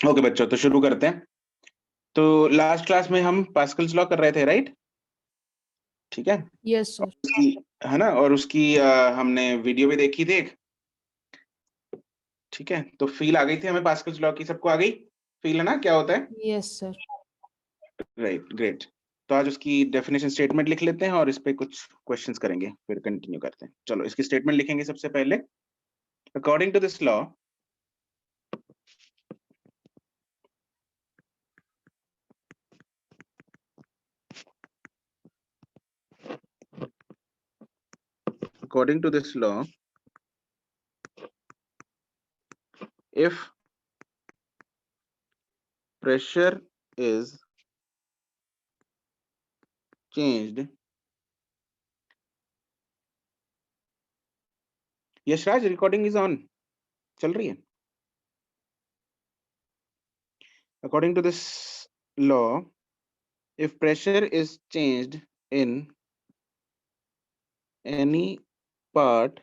Okay बच्चों, तो शुरू करते हैं। तो लास्ट क्लास में हम पास्कल्स लॉ कर रहे थे, राइट? ठीक है। Yes sir. उसकी है ना, और उसकी हमने वीडियो भी देखी थी एक। ठीक है, तो फील आ गई थी हमें पास्कल्स लॉ की, सबको आ गई फील, है ना, क्या होता है? Yes sir. Right, great. तो आज उसकी डेफिनेशन स्टेटमेंट लिख लेते हैं और इस पे कुछ क्वेश्चंस करेंगे, फिर कंटिन्यू करते हैं। चलो, इसकी स्टेटमेंट लिखेंगे सबसे पहले। According to this law, according to this law, if pressure is changed, Yashraj recording is on, चल रही है। According to this law, if pressure is changed in any part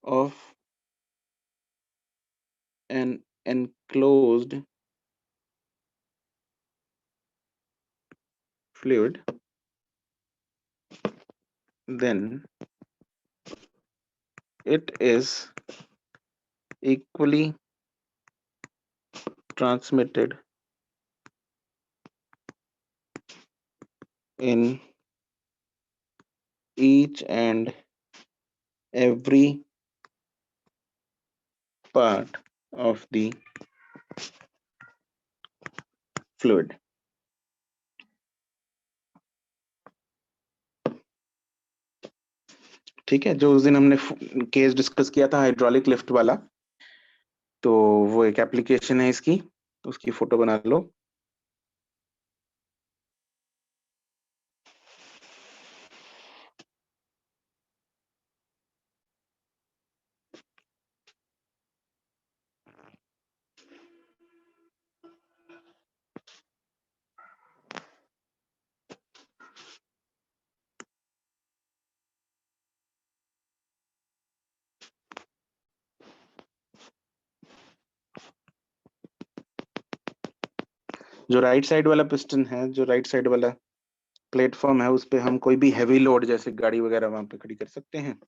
of an enclosed fluid, then it is equally transmitted in each and every part of the fluid. ठीक है, जो उस दिन हमने case discuss किया था हाइड्रोलिक लिफ्ट वाला, तो वो एक एप्लीकेशन है इसकी, उसकी फोटो बना लो। जो राइट साइड वाला पिस्टन है, जो राइट साइड वाला प्लेटफॉर्म है, उस पे हम कोई भी हैवी लोड जैसे गाड़ी वगैरह वहां पे खड़ी कर सकते हैं।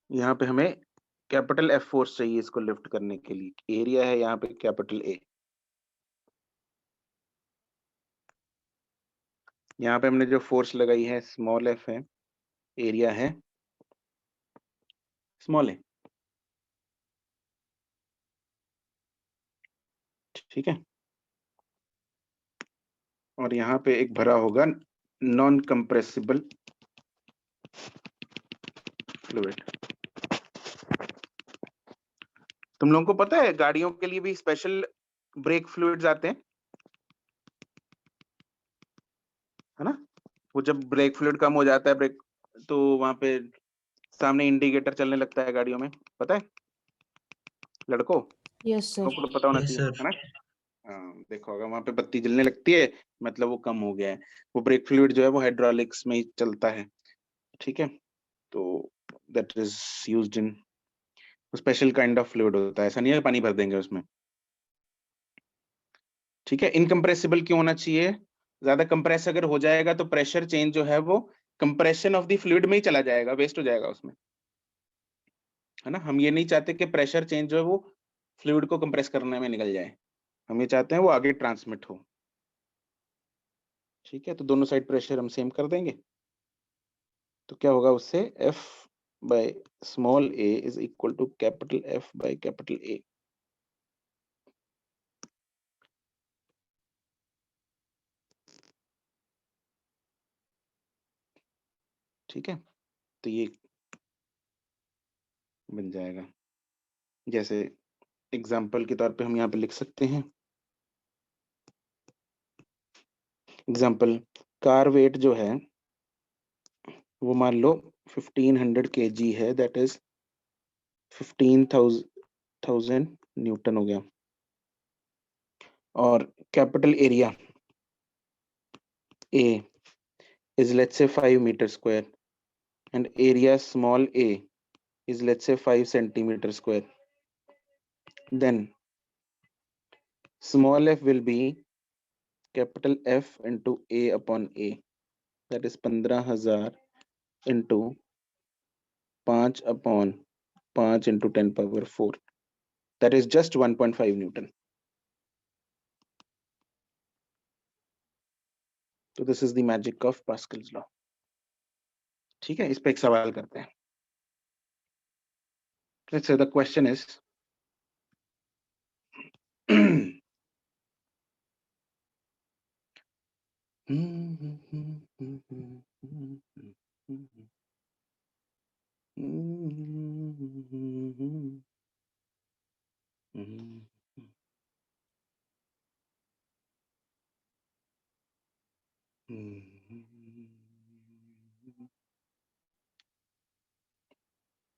यहाँ पे हमें कैपिटल एफ फोर्स चाहिए इसको लिफ्ट करने के लिए। एरिया है यहाँ पे कैपिटल ए। यहाँ पे हमने जो फोर्स लगाई है स्मॉल एफ है, एरिया है स्मॉल ए। ठीक है, और यहाँ पे एक भरा होगा नॉन कंप्रेसिबल फ्लूइड। तुम लोगों को पता है गाड़ियों के लिए भी स्पेशल ब्रेक फ्लूइड्स आते हैं, है ना? वो जब ब्रेक फ्लूइड कम हो जाता है ब्रेक, तो वहां पे सामने इंडिकेटर चलने लगता है गाड़ियों में, पता है लड़कों? Yes sir. लोगों को तो पता होना Yes, चाहिए, sir. है ना? हाँ, देखो होगा वहां पे बत्ती जलने लगती है, मतलब वो कम हो गया है। वो ब्रेक फ्लूइड जो है वो हाइड्रोलिक्स में ही चलता है। ठीक है, तो that is used in special kind of fluid होता है, ऐसा नहीं है पानी भर देंगे उसमें। ठीक है, इनकम्प्रेसिबल क्यों होना चाहिए? ज्यादा कंप्रेस अगर हो जाएगा तो प्रेशर चेंज जो है वो कंप्रेशन ऑफ द फ्लूइड में ही चला जाएगा, वेस्ट हो जाएगा उसमें, है ना? हम ये नहीं चाहते कि प्रेशर चेंज जो है वो फ्लूइड को कंप्रेस करने में निकल जाए, हम ये चाहते हैं वो आगे ट्रांसमिट हो। ठीक है, तो दोनों साइड प्रेशर हम सेम कर देंगे, तो क्या होगा उससे? F by small a is equal to capital F by capital A। ठीक है, तो ये बन जाएगा, जैसे एग्जाम्पल के तौर पे हम यहाँ पे लिख सकते हैं। एग्जाम्पल, कार वेट जो है वो मान लो 1500 kg है, दैट इज 15,000 6000 न्यूटन हो गया। और capital area A is let's say 5 meter square and area small a is let's say 5 centimeter square. Then small f will be capital F into A upon A. That is 15,000 into 5 upon 5 into 10 power 4. That is just 1.5 Newton. So this is the magic of Pascal's law. ठीक है, इस पे एक सवाल करते हैं. Let's say the question is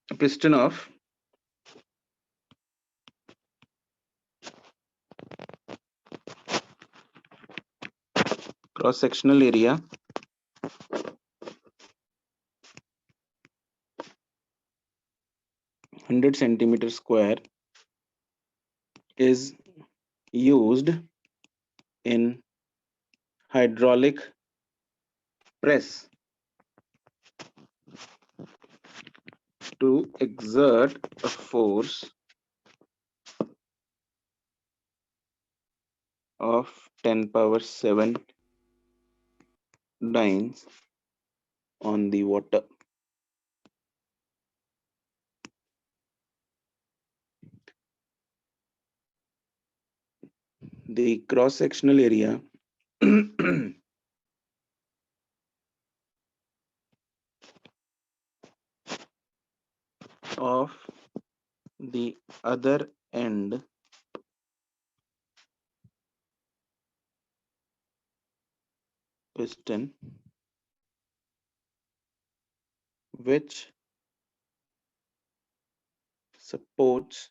a piston of cross sectional area 100 centimeter square is used in hydraulic press to exert a force of 10 power 7 dynes on the water. The cross-sectional area of the other end piston, which supports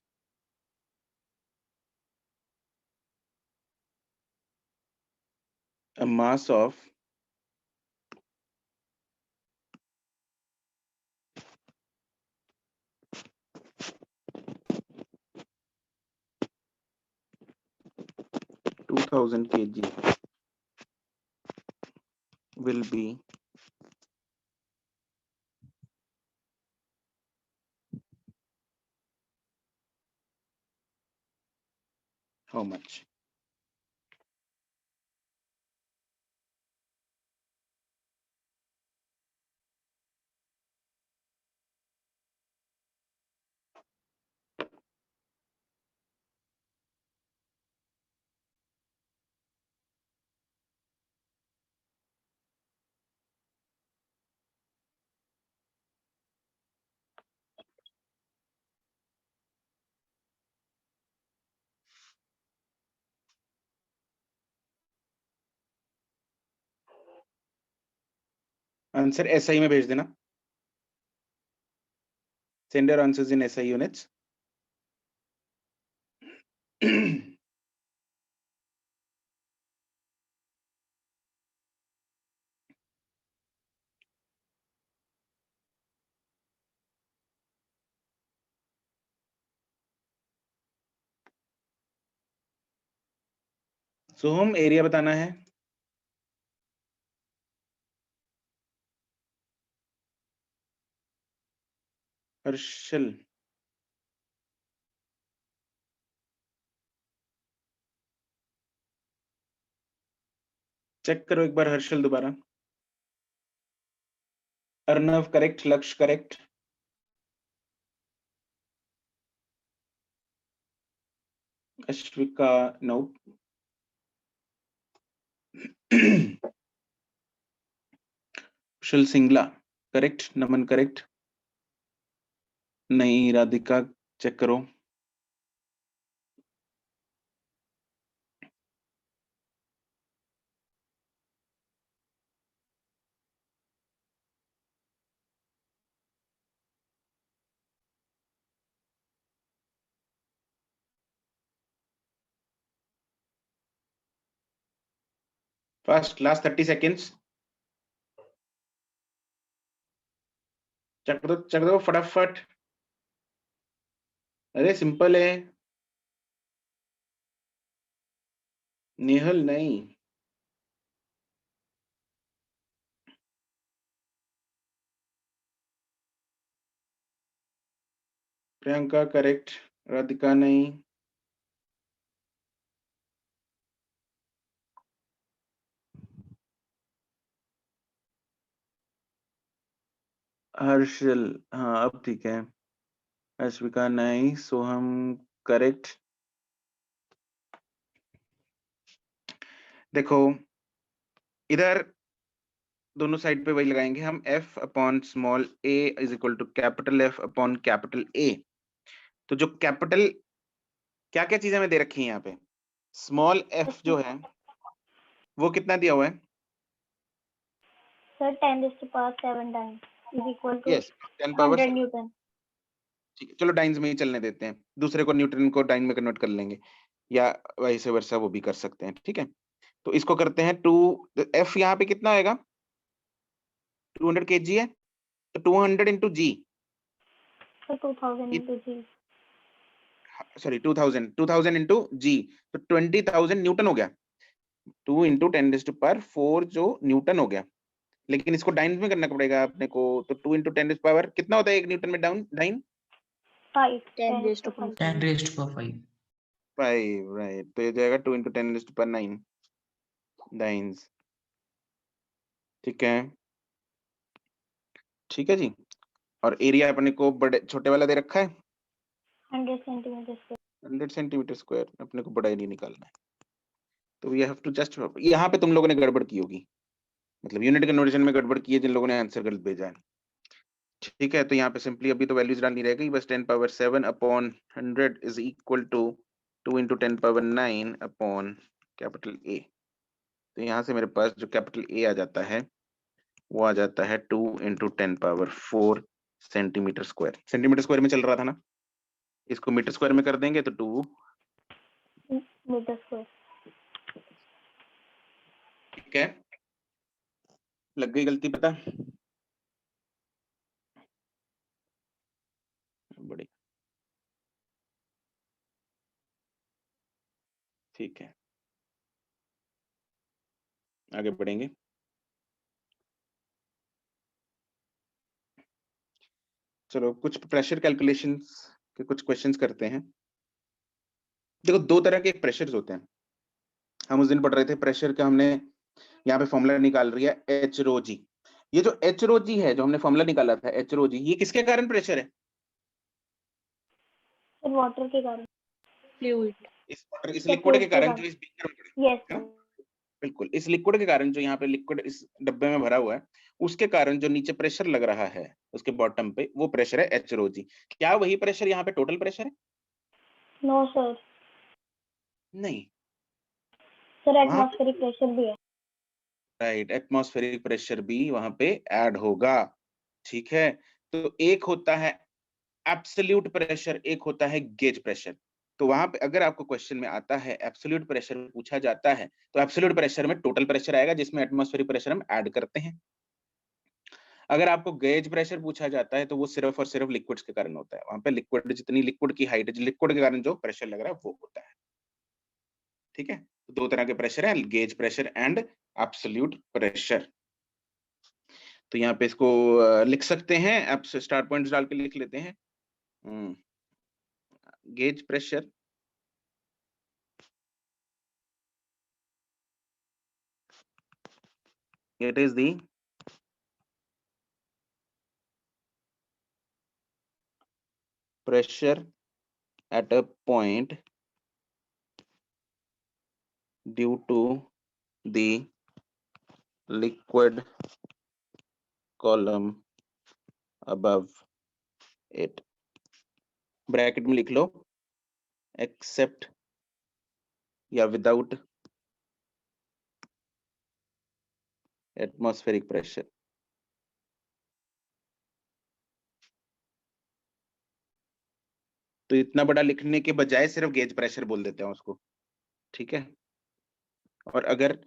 a mass of 2000 kg will be how much? Answer SI में भेज देना. Send your answers in SI units. Soham area बताना है. Harshal check करो एक बार. हर्षल दोबारा. Arnav correct. Lakshya correct. Ashvika no. Kushal Singla correct. Naman correct. नहीं. राधिका चेक करो. Fast, last 30 seconds. चक दो फटाफट। अरे सिंपल है। नेहल नहीं। प्रियंका करेक्ट। राधिका नहीं। हर्षल, हाँ अब ठीक है। अश्विका नहीं। सोहम करेक्ट। देखो इधर दोनों साइड पे वही लगाएंगे हम, F upon small a is equal to capital F upon capital A। तो जो कैपिटल क्या क्या चीजें हमें दे रखी हैं यहाँ पे, स्मॉल f जो है वो कितना दिया हुआ है sir 10⁻7 times is equal to yes 10 power 100 newton. ठीक है, चलो डाइन्स में ही चलने देते हैं, दूसरे को न्यूटन को डाइन में कन्वर्ट कर लेंगे, या वैसे वर्षा वो भी कर सकते हैं। ठीक है, तो इसको करते हैं 2। F यहाँ पे कितना आएगा, 200 kg है, तो 200 into g, sir 2000 into g। Sorry 2000 into g, तो 20,000 न्यूटन हो गया। 2 इंटू 10⁻4 जो न्यूटन हो गया। लेकिन इसको डाइन में करना पड़ेगा अपने को, तो 2 इंटू 10⁻, कितना होता है 1 न्यूटन में down dine? 5 10 raised to 10⁻5 10 raised to 5 5, right. तो ये जाएगा 2 इंटू 10⁻9 डाइन्स। ठीक है, ठीक है जी। और एरिया अपने को बड़े छोटे वाला दे रखा है 100 सेंटीमीटर स्क्वायर। 100 सेंटीमीटर स्क्वायर, अपने को बड़ा ही नहीं निकालना है। तो वी हैव टू जस्ट, यहाँ पे तुम लोगों ने गड़बड़ की होगी, मतलब यूनिट कन्वर्जन में गड़बड़ की है जिन लोगों ने आंसर गलत भेजा है। ठीक है, तो यहाँ पे सिंपली अभी तो वैल्यूज डालनी रहेगी बस। 10⁻7 upon 100 is equal to 2 into 10⁻9 upon capital A. तो यहाँ से मेरे पास जो कैपिटल ए आ जाता है वो आ जाता है 2 into 10⁻4 centimetre square. Centimetre square में चल रहा था ना, इसको मीटर स्क्वायर में कर देंगे तो 2 मीटर स्क्वायर। ठीक है, लग गई गलती पता। बड़ी ठीक है, आगे बढ़ेंगे। चलो कुछ प्रेशर कैलकुलेशंस के कुछ क्वेश्चंस करते हैं। देखो दो तरह के प्रेशर्स होते हैं, हम उस दिन पढ़ रहे थे प्रेशर का, हमने यहाँ पे फॉर्मूला निकाल रही है एच रो जी। ये जो एच रो जी है, जो हमने फॉर्मूला निकाला था एच रो जी, ये किसके कारण प्रेशर है? सर वाटर के कारण। fluid इस सर लिक्विड के फ्लूइड के कारण कारण। जो इस बीकर में पड़ा यस है ना, सर। बिल्कुल इस लिक्विड के कारण, जो यहाँ पे लिक्विड इस डब्बे में भरा हुआ है, उसके कारण जो नीचे प्रेशर लग रहा है उसके बॉटम पे, वो प्रेशर है एच रो जी। क्या वही प्रेशर यहाँ पे टोटल प्रेशर है? No sir. नहीं, सर वहां पे एटमॉस्फेरिक प्रेशर भी है। राइट एटमॉस्फेरिक प्रेशर भी वहां पे ऐड होगा। ठीक है, तो एक होता है एब्सोल्यूट प्रेशर, एक होता है गेज प्रेशर। तो वहां पे अगर आपको क्वेश्चन में आता है एब्सोल्यूट प्रेशर पूछा जाता है, तो एब्सोल्यूट प्रेशर में टोटल प्रेशर आएगा जिसमें एटमॉस्फेरिक प्रेशर हम ऐड करते हैं। अगर आपको गेज प्रेशर पूछा जाता है तो वो सिर्फ और सिर्फ लिक्विड्स के कारण होता है, वहां पे लिक्विड जितनी लिक्विड की हाइट, लिक्विड के कारण जो प्रेशर लग रहा है वो होता है। ठीक है, तो दो तरह के प्रेशर है, gauge pressure and absolute pressure. तो यहाँ पे इसको लिख सकते हैं, आप स्टार पॉइंट्स डाल के लिख लेते हैं। Gauge pressure it is the pressure at a point due to the liquid column above it। Bracket में लिख लो एक्सेप्ट या विदाउट एटमॉस्फेरिक प्रेशर। तो इतना बड़ा लिखने के बजाय सिर्फ गेज प्रेशर बोल देते हैं उसको। ठीक है, और अगर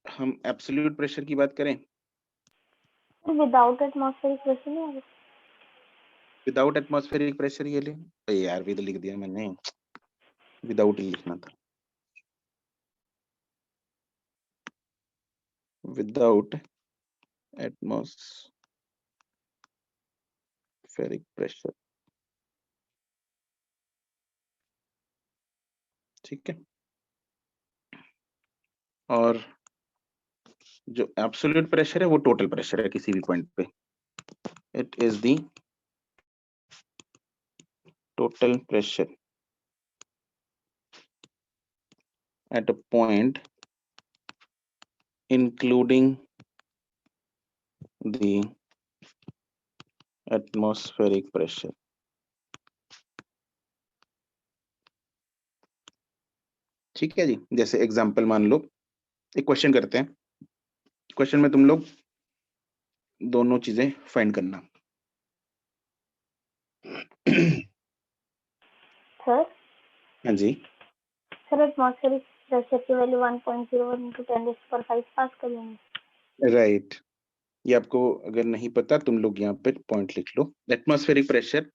हम एब्सोल्यूट प्रेशर की बात करें, विदाउट एटमॉस्फेरिक प्रेशर नहीं आएगा? विदाउट एटमॉस्फेरिक प्रेशर ये ले, अरे यार विद लिख दिया मैंने, विदाउट ही लिखना था, विदाउट एटमॉस्फेरिक प्रेशर, ठीक है। और जो एब्सोल्यूट प्रेशर है वो टोटल प्रेशर है किसी भी पॉइंट पे, it is the total pressure at a point including the atmospheric pressure. ठीक है जी, जैसे एग्जांपल मान लो, एक क्वेश्चन करते हैं, क्वेश्चन में तुम लोग दोनों चीजें फाइंड करना। सर हाँ जी, सर एटमॉस्फेरिक प्रेशर की वैल्यू 1.01 into 10⁵ पास्कल लेंगे। राइट। ये आपको अगर नहीं पता तुम लोग यहाँ पे पॉइंट लिख लो, एटमॉस्फेरिक प्रेशर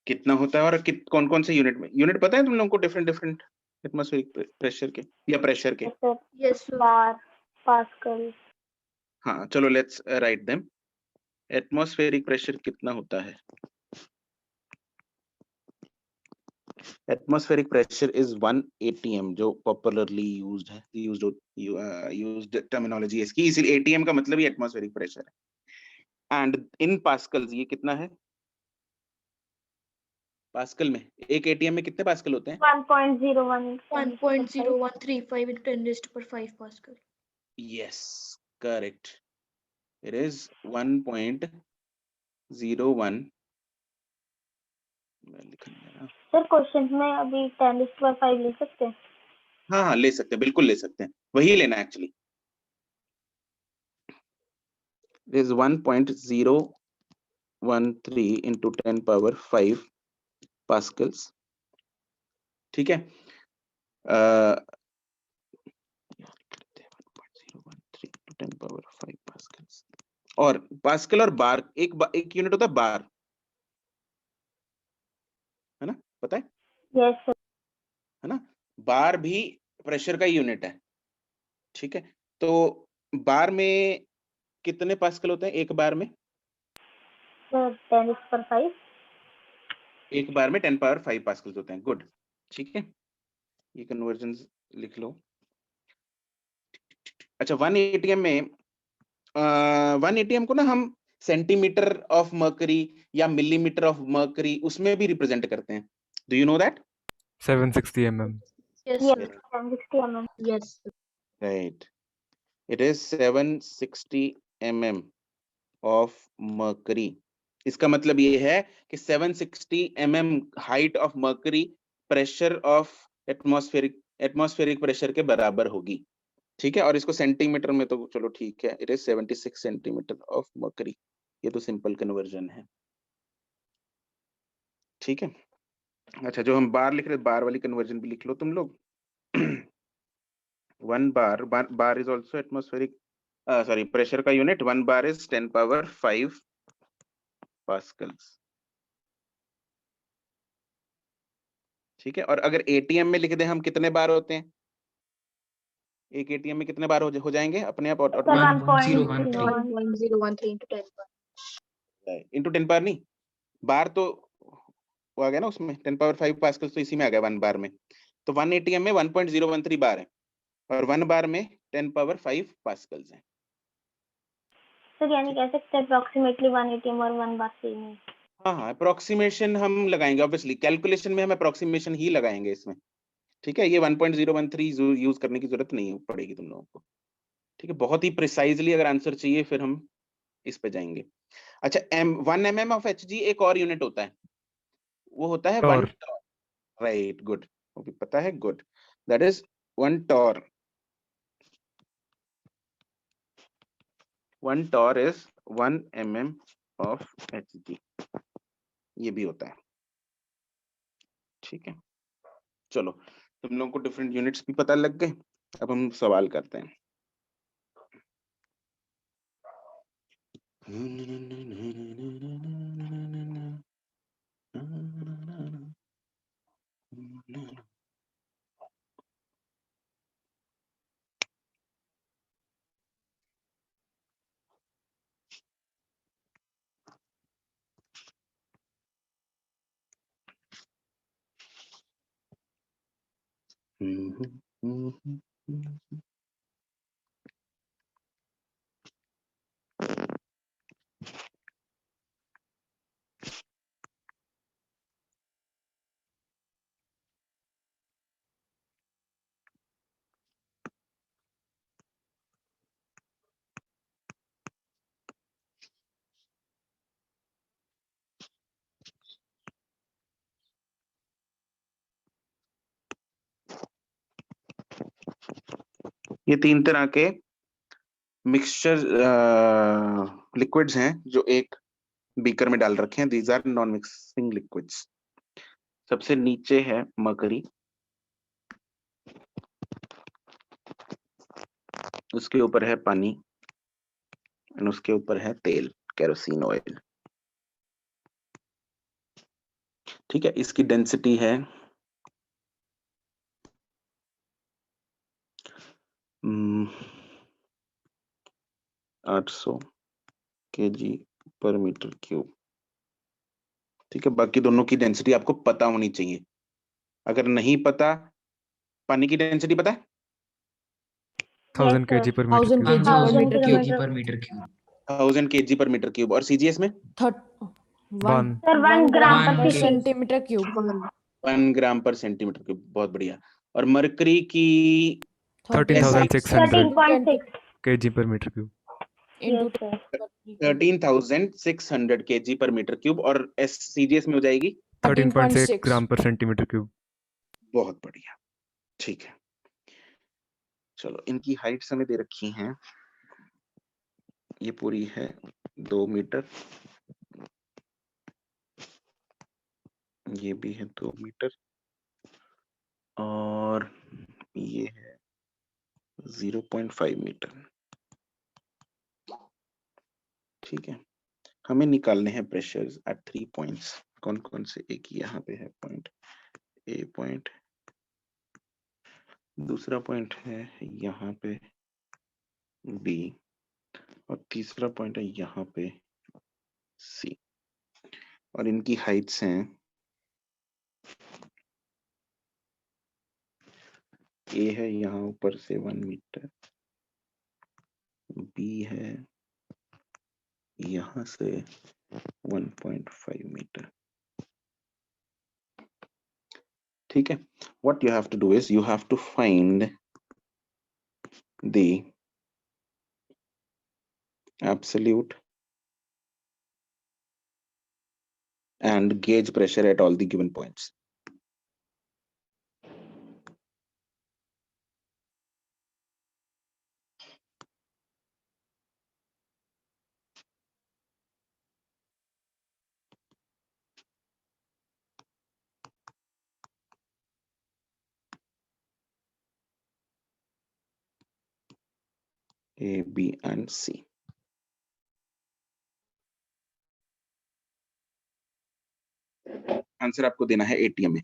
कितना होता है और कौन कौन से यूनिट में, यूनिट पता है तुम लोगों को डिफरेंट डिफरेंट एटमॉस्फेरिक प्रेशर के या प्रेशर के? Sir Yes, sir. बार, पास्कल। हाँ चलो let's write them. Atmospheric pressure कितना होता है? एटमॉस्फेरिक प्रेशर इज 1 atm, जो पॉपुलरली यूज्ड है, यूज्ड टर्मिनोलॉजी है इसकी, इसीलिए atm का मतलब ही एटमॉस्फेरिक प्रेशर है। एंड इन पास्कल्स ये कितना है? पास्कल में एक atm में कितने पास्कल होते हैं? 1.01 into 10⁵ 1.0135 into 10⁵ Pascal. Yes correct, it is 1.01, मैं लिखने देना। सर क्वेश्चन में अभी 10⁵ ले सकते हैं? हाँ हाँ ले सकते हैं, बिल्कुल ले सकते हैं, वही लेना एक्चुअली। इज 1.013 into 10⁵ पास्कल्स, ठीक है। 1.013 into 10⁵ पास्कल्स। और पास्कल और बार, एक यूनिट होता है बार, है ना, पता है? Yes sir. है ना, बार भी प्रेशर का यूनिट है, ठीक है। तो बार में कितने पास्कल होते हैं एक बार में? सर 10⁵ एक बार में 10⁵ पास्कल्स होते हैं, गुड, ठीक है। ये कन्वर्जन लिख लो। अच्छा 1 atm में 1 atm को ना हम सेंटीमीटर ऑफ मर्करी या मिलीमीटर ऑफ मर्करी उसमें भी रिप्रेजेंट करते हैं, do you know that? 760 mm. Yes, yes sir. 1060 mm। Yes, sir. Right, it is 760 mm of mercury. इसका मतलब ये है कि 760 mm height of mercury pressure of atmospheric pressure के बराबर होगी, ठीक है। और इसको सेंटीमीटर में तो चलो ठीक है, it is 76 centimetre of mercury, ये तो सिंपल कन्वर्जन है, ठीक है। अच्छा जो हम बार लिख रहे बार वाली कन्वर्जन भी लिख लो तुम लोग। 1 bar is also atmospheric sorry pressure का यूनिट, 1 बार इज 10⁵ पास्कल्स, ठीक है। और अगर एटीएम में लिख दें हम, कितने बार होते हैं एक एटीएम में, कितने बार हो जाएंगे अपने आप? सर 1.013. 1.013 into 10. इंटू 10 बार नहीं, बार तो वो आ गया ना उसमें, 10⁵ पास्कल्स तो इसी में आ गया 1 बार में, तो 1 एटीएम में 1.013 बार है और 1 बार में 10⁵ पास्कल्स है। सर यानी कह सकते हैं अप्रोक्सीमेटली 1 atm और 1 बार सेम है। हाँ हाँ अप्रोक्सीमेशन हम लगाएंगे, ऑब्वियसली कैलकुलेशन में हम अप्रोक्सीमेशन ही लगाएंगे इसमें, ठीक है। ये 1.013 यूज करने की जरूरत नहीं पड़ेगी तुम लोगों को, ठीक है। बहुत ही प्रिसाइजली अगर आंसर चाहिए फिर हम इस पे जाएंगे। अच्छा 1 mm ऑफ Hg एक और यूनिट होता है, वो होता है 1 Torr. टॉर, राइट गुड, वो भी पता है, good, that is 1 torr. 1 torr is 1 mm of Hg, ये भी होता है, ठीक है। चलो तुम लोगों को डिफरेंट यूनिट्स भी पता लग गए, अब हम सवाल करते हैं। ये 3 तरह के मिक्सचर लिक्विड्स हैं जो एक बीकर में डाल रखे हैं। These are non mixing liquids. सबसे नीचे है मरकरी, उसके ऊपर है पानी और उसके ऊपर है तेल, केरोसिन ऑयल। ठीक है, इसकी डेंसिटी है 800 kg पर मीटर क्यूब। ठीक है, बाकी दोनों की डेंसिटी आपको पता होनी चाहिए। अगर नहीं पता, पानी की डेंसिटी पता है 1000 kg per meter 1000 cube. kg per 1000 meter cube. kg per meter cube. 1000 kg पर मीटर क्यूब। और सीजीएस में One. सर 1 ग्राम पर One सीसी। Centimetre cube. 1 ग्राम पर सेंटीमीटर क्यूब। बहुत बढ़िया। और मरकरी की 13,600 13.6 kg per meter cube. into yes sir 13,600 kg पर मीटर क्यूब। और सीजीएस में हो जाएगी 13.6 gram per centimeter cube. बहुत बढ़िया। ठीक है, चलो इनकी हाइट्स हमें दे रखी हैं। ये पूरी है 2 मीटर, ये भी है 2 मीटर, और ये है 0.5 मीटर। ठीक है, हमें निकालने हैं प्रेशर्स एट 3 पॉइंट्स। कौन कौन से? एक यहाँ पे है पॉइंट ए पॉइंट, दूसरा पॉइंट है यहाँ पे बी, और तीसरा पॉइंट है यहाँ पे सी। और इनकी हाइट्स हैं, ए है यहाँ ऊपर से 1 मीटर, बी है यहाँ से 1.5 मीटर। ठीक है, what you have to do is you have to find the absolute and gauge pressure at all the given points. A, B and C. Answer आपको देना है एटीएम में।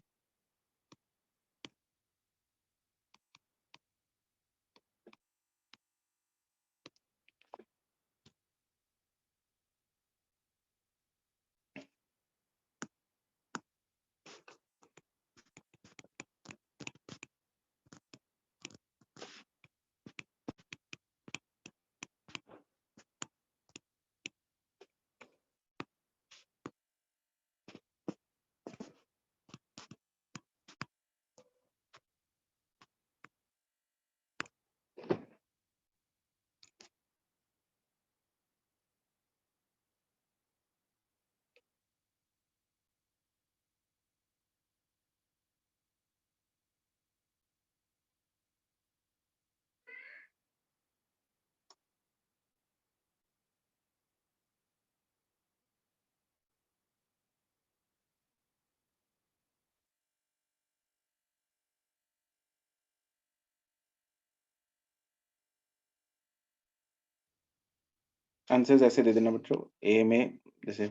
आंसर्स ऐसे दे देना बच्चों, ए में जैसे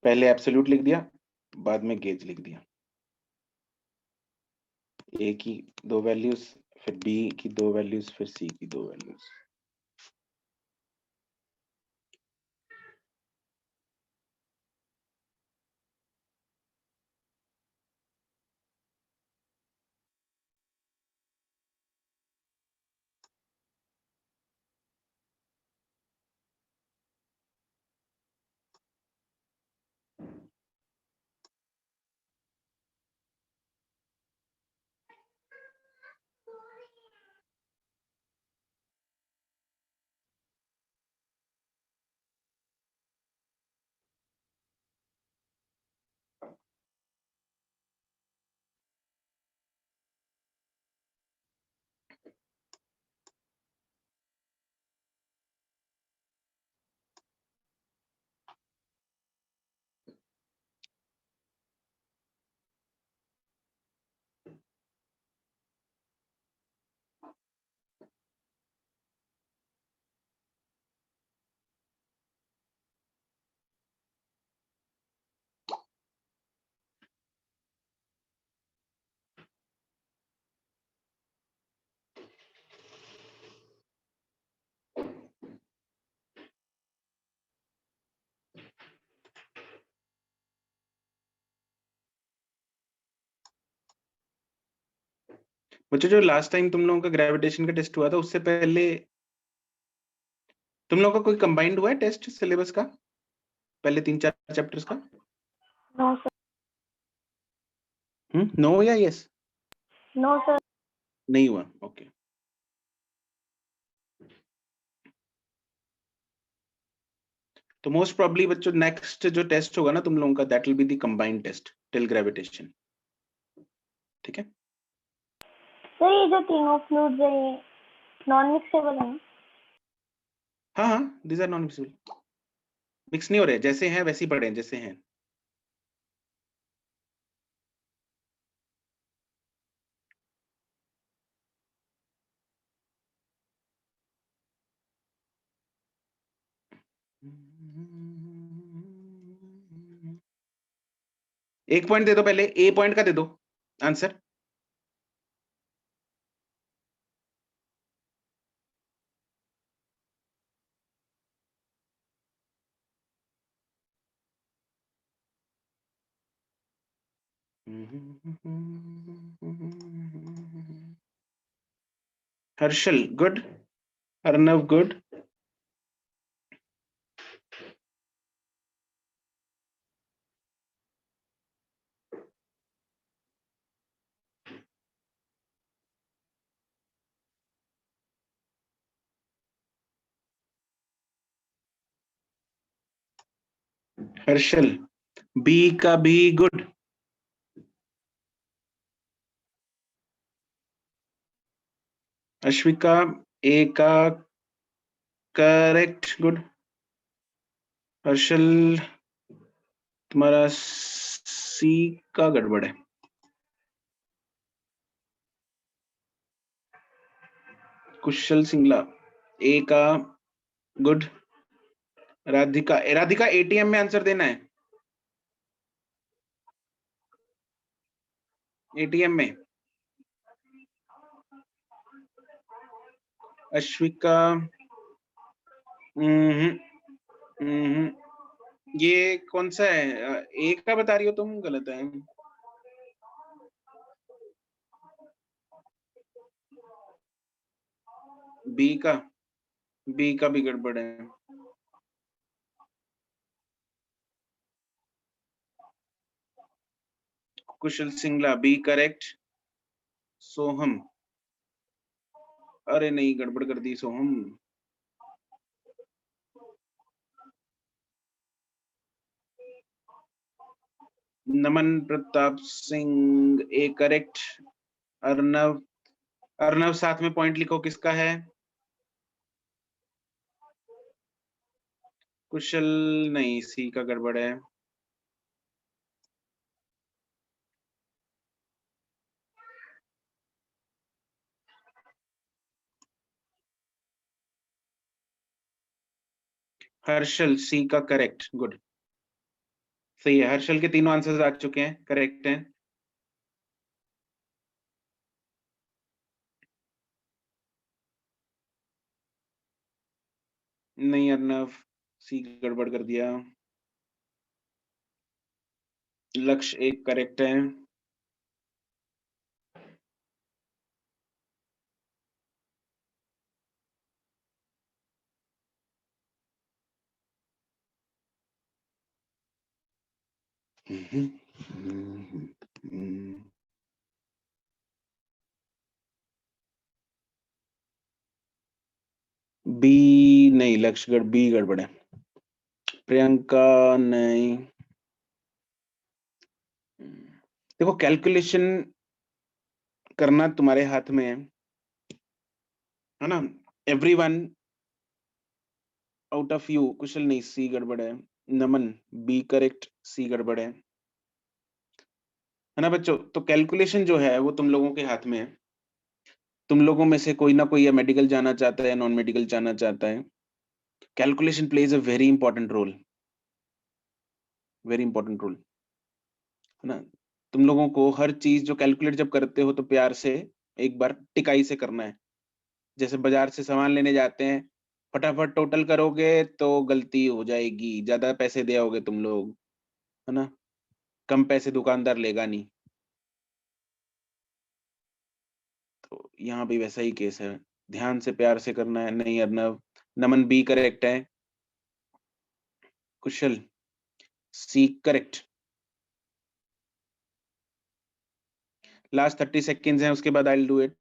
पहले एब्सोल्यूट लिख दिया, बाद में गेज लिख दिया, ए की 2 वैल्यूज, फिर बी की 2 वैल्यूज, फिर सी की 2 वैल्यूज। बच्चों जो लास्ट टाइम तुम लोगों का ग्रेविटेशन का टेस्ट हुआ था, उससे पहले तुम लोगों का कोई कंबाइंड हुआ है टेस्ट सिलेबस का, पहले 3-4 चैप्टर्स का? No sir. नो या यस? No sir. नहीं हुआ, ओके। तो मोस्ट प्रोबब्ली बच्चों नेक्स्ट जो टेस्ट होगा ना तुम लोगों का, that will be the combined test till gravitation, ठीक है? सर ये जो तीनों फ्लूइड्स है ये नॉन मिक्सेबल है ना? हाँ हाँ, these are non mixable, mix नहीं हो रहे, जैसे हैं वैसे ही पड़े हैं, जैसे हैं। एक पॉइंट दे दो पहले, ए पॉइंट का दे दो answer. Harshal good, Arnav good, Harshal B का भी गुड, अश्विका ए का करेक्ट गुड, हर्षल तुम्हारा सी का गड़बड़ है, कुशल सिंगला ए का गुड, राधिका राधिका एटीएम में आंसर देना है, एटीएम में। अश्विका ये कौन सा है, ए का बता रही हो तुम, गलत है। बी का भी गड़बड़ है। कुशल सिंगला बी करेक्ट, सोहम अरे नहीं गड़बड़ कर दी सोहम, नमन प्रताप सिंह ए करेक्ट, अर्नव अर्नव साथ में पॉइंट लिखो किसका है, कुशल नहीं, सी का गड़बड़ है, हर्षल सी का करेक्ट, गुड, सही है। हर्षल के तीनों आंसर्स आ चुके हैं, करेक्ट हैं। नहीं अर्नव, सी गड़बड़ कर दिया। लक्ष्य एक करेक्ट है। बी नहीं, लक्ष्य बी गड़बड़ है। प्रियंका नहीं। देखो कैलकुलेशन करना तुम्हारे हाथ में है ना। एवरीवन आउट ऑफ यू, कुशल नहीं, सी गड़बड़ है। नमन बी करेक्ट, सी गड़बड़ है ना बच्चों। तो कैलकुलेशन जो है वो तुम लोगों के हाथ में है। तुम लोगों में से कोई ना कोई या मेडिकल जाना चाहता है या नॉन मेडिकल जाना चाहता है। Calculation plays a very important role, very important role, है ना। तुम लोगों को हर चीज जो कैलकुलेट जब करते हो तो प्यार से एक बार टिकाई से करना है। जैसे बाजार से सामान लेने जाते हैं, फटाफट टोटल करोगे तो गलती हो जाएगी, ज्यादा पैसे दे आओगे तुम लोग, है ना। कम पैसे दुकानदार लेगा नहीं। तो यहाँ भी वैसा ही केस है, ध्यान से प्यार से करना है। नहीं अर्नव, नमन बी करेक्ट है। Kushal C correct. Last 30 seconds हैं, उसके बाद I will do it.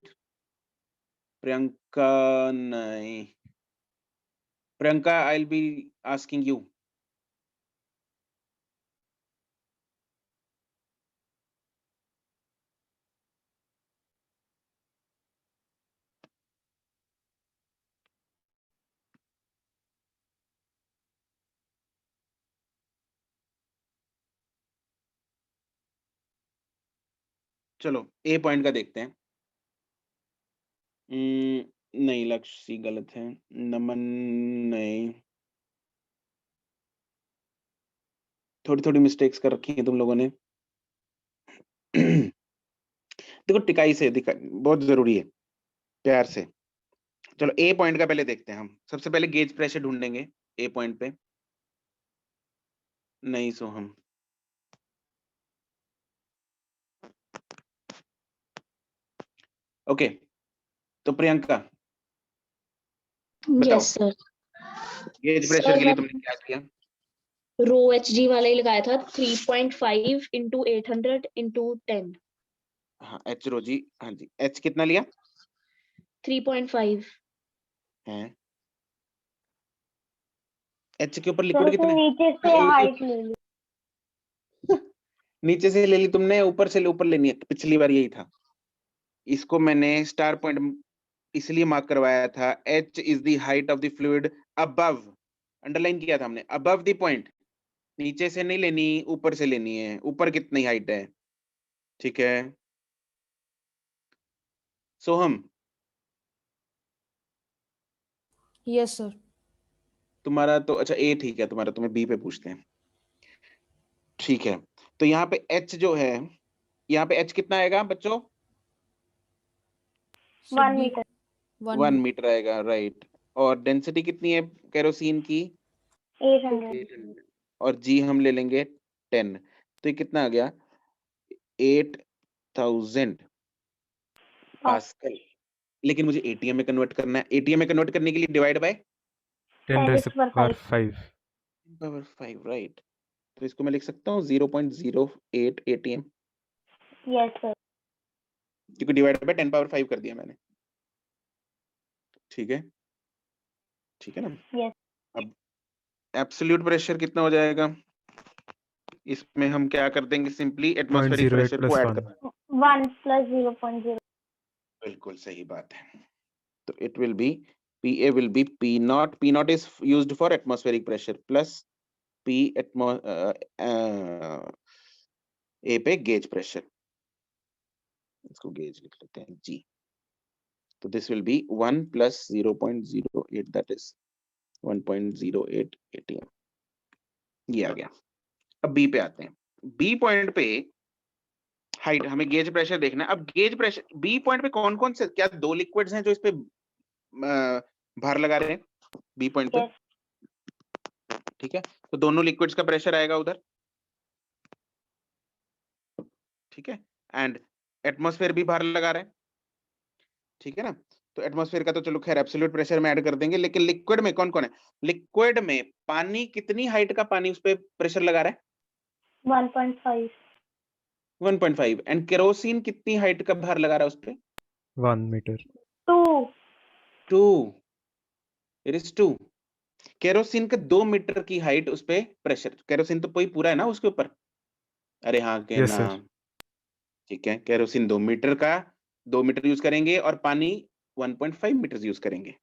Priyanka नहीं, Priyanka I will be asking you. चलो ए पॉइंट का देखते हैं। नहीं लक्ष्य सी गलत है। नमन नहीं, थोड़ी थोड़ी मिस्टेक्स कर रखी है तुम लोगों ने। देखो टिकाई से दिखा बहुत जरूरी है, प्यार से। चलो ए पॉइंट का पहले देखते हैं हम। सबसे पहले गेज प्रेशर ढूंढेंगे ए पॉइंट पे। नहीं सोहम, ओके। तो प्रियंका बताओ, यस सर। गेज प्रेशर के लिए तुमने क्या किया? रो एच जी वाला ही लगाया था, 3.5 इंटू 800 इंटू 10। हाँ एच रोजी, हाँ जी, एच कितना लिया 3.5। है? एच के ऊपर तो लिक्विड कितना है? नीचे से हाइट ले ली। नीचे से ले ली तुमने, ऊपर से ऊपर लेनी है, पिछली बार यही था। इसको मैंने स्टार पॉइंट इसलिए मार्क करवाया था, H is the height of the fluid above, underline किया था हमने, अबव द पॉइंट। नीचे से नहीं लेनी, ऊपर से लेनी है। ऊपर कितनी हाइट है, ठीक है। सोहम यस सर। तुम्हारा तो अच्छा ए ठीक है तुम्हारा, तुम्हें बी पे पूछते हैं, ठीक है। तो यहाँ पे एच जो है, यहाँ पे एच कितना आएगा बच्चों? 1 मीटर। 1 मीटर आएगा, राइट। और डेंसिटी कितनी है केरोसिन की? 800। 800। और जी हम ले लेंगे 10। तो ये कितना आ गया? 8000 पास्कल। लेकिन मुझे एटीएम में कन्वर्ट करना है। एटीएम में कन्वर्ट करने के लिए divide by 10 raised to power 5. Power 5, right. तो इसको मैं लिख सकता हूँ 0.08 एटीएम, यस सर। क्योंकि डिवाइड बाय 10 पावर 5 कर दिया मैंने, ठीक है, ठीक है ना। यस। अब एब्सोल्यूट प्रेशर कितना हो जाएगा? इसमें हम क्या कर देंगे, सिंपली एटमॉस्फेरिक 0.08 प्रेशर को plus ऐड 1. कर। 1 प्लस 0.0। बिल्कुल सही बात है। तो it will be PA will be P naught. P naught is used for atmospheric pressure plus P A पे गेज प्रेशर, इसको गेज लिख लेते हैं G। तो this will B 1 plus 0.08, that is 1.08 atm, ये आ गया। अब बी पे आते हैं। बी पॉइंट पे हाइट, हमें गेज प्रेशर देखना है। अब गेज प्रेशर बी पॉइंट पे कौन कौन से, क्या दो लिक्विड्स हैं जो इस पे भार लगा रहे हैं बी पॉइंट पे? Yes. ठीक है, तो दोनों लिक्विड्स का प्रेशर आएगा उधर, ठीक है, एंड एटमॉस्फेयर भी भार लगा रहा है, ठीक है ना। तो एटमॉस्फेयर का तो चलो खैर एब्सोल्यूट प्रेशर में ऐड कर देंगे, लेकिन लिक्विड में कौन कौन है? लिक्विड में पानी, कितनी हाइट का पानी उस पे प्रेशर लगा रहा है? 1.5. 1.5। एंड केरोसिन कितनी हाइट का भार लगा रहा है उस पे? 1 meter. 2. 2, it is 2। केरोसिन का 2 मीटर की हाइट उस पे प्रेशर, केरोसिन तो कोई पूरा है ना उसके ऊपर, अरे हाँ के Yes, ना, sir. ठीक है, केरोसिन 2 मीटर का, 2 मीटर यूज करेंगे और पानी 1.5 मीटर यूज करेंगे,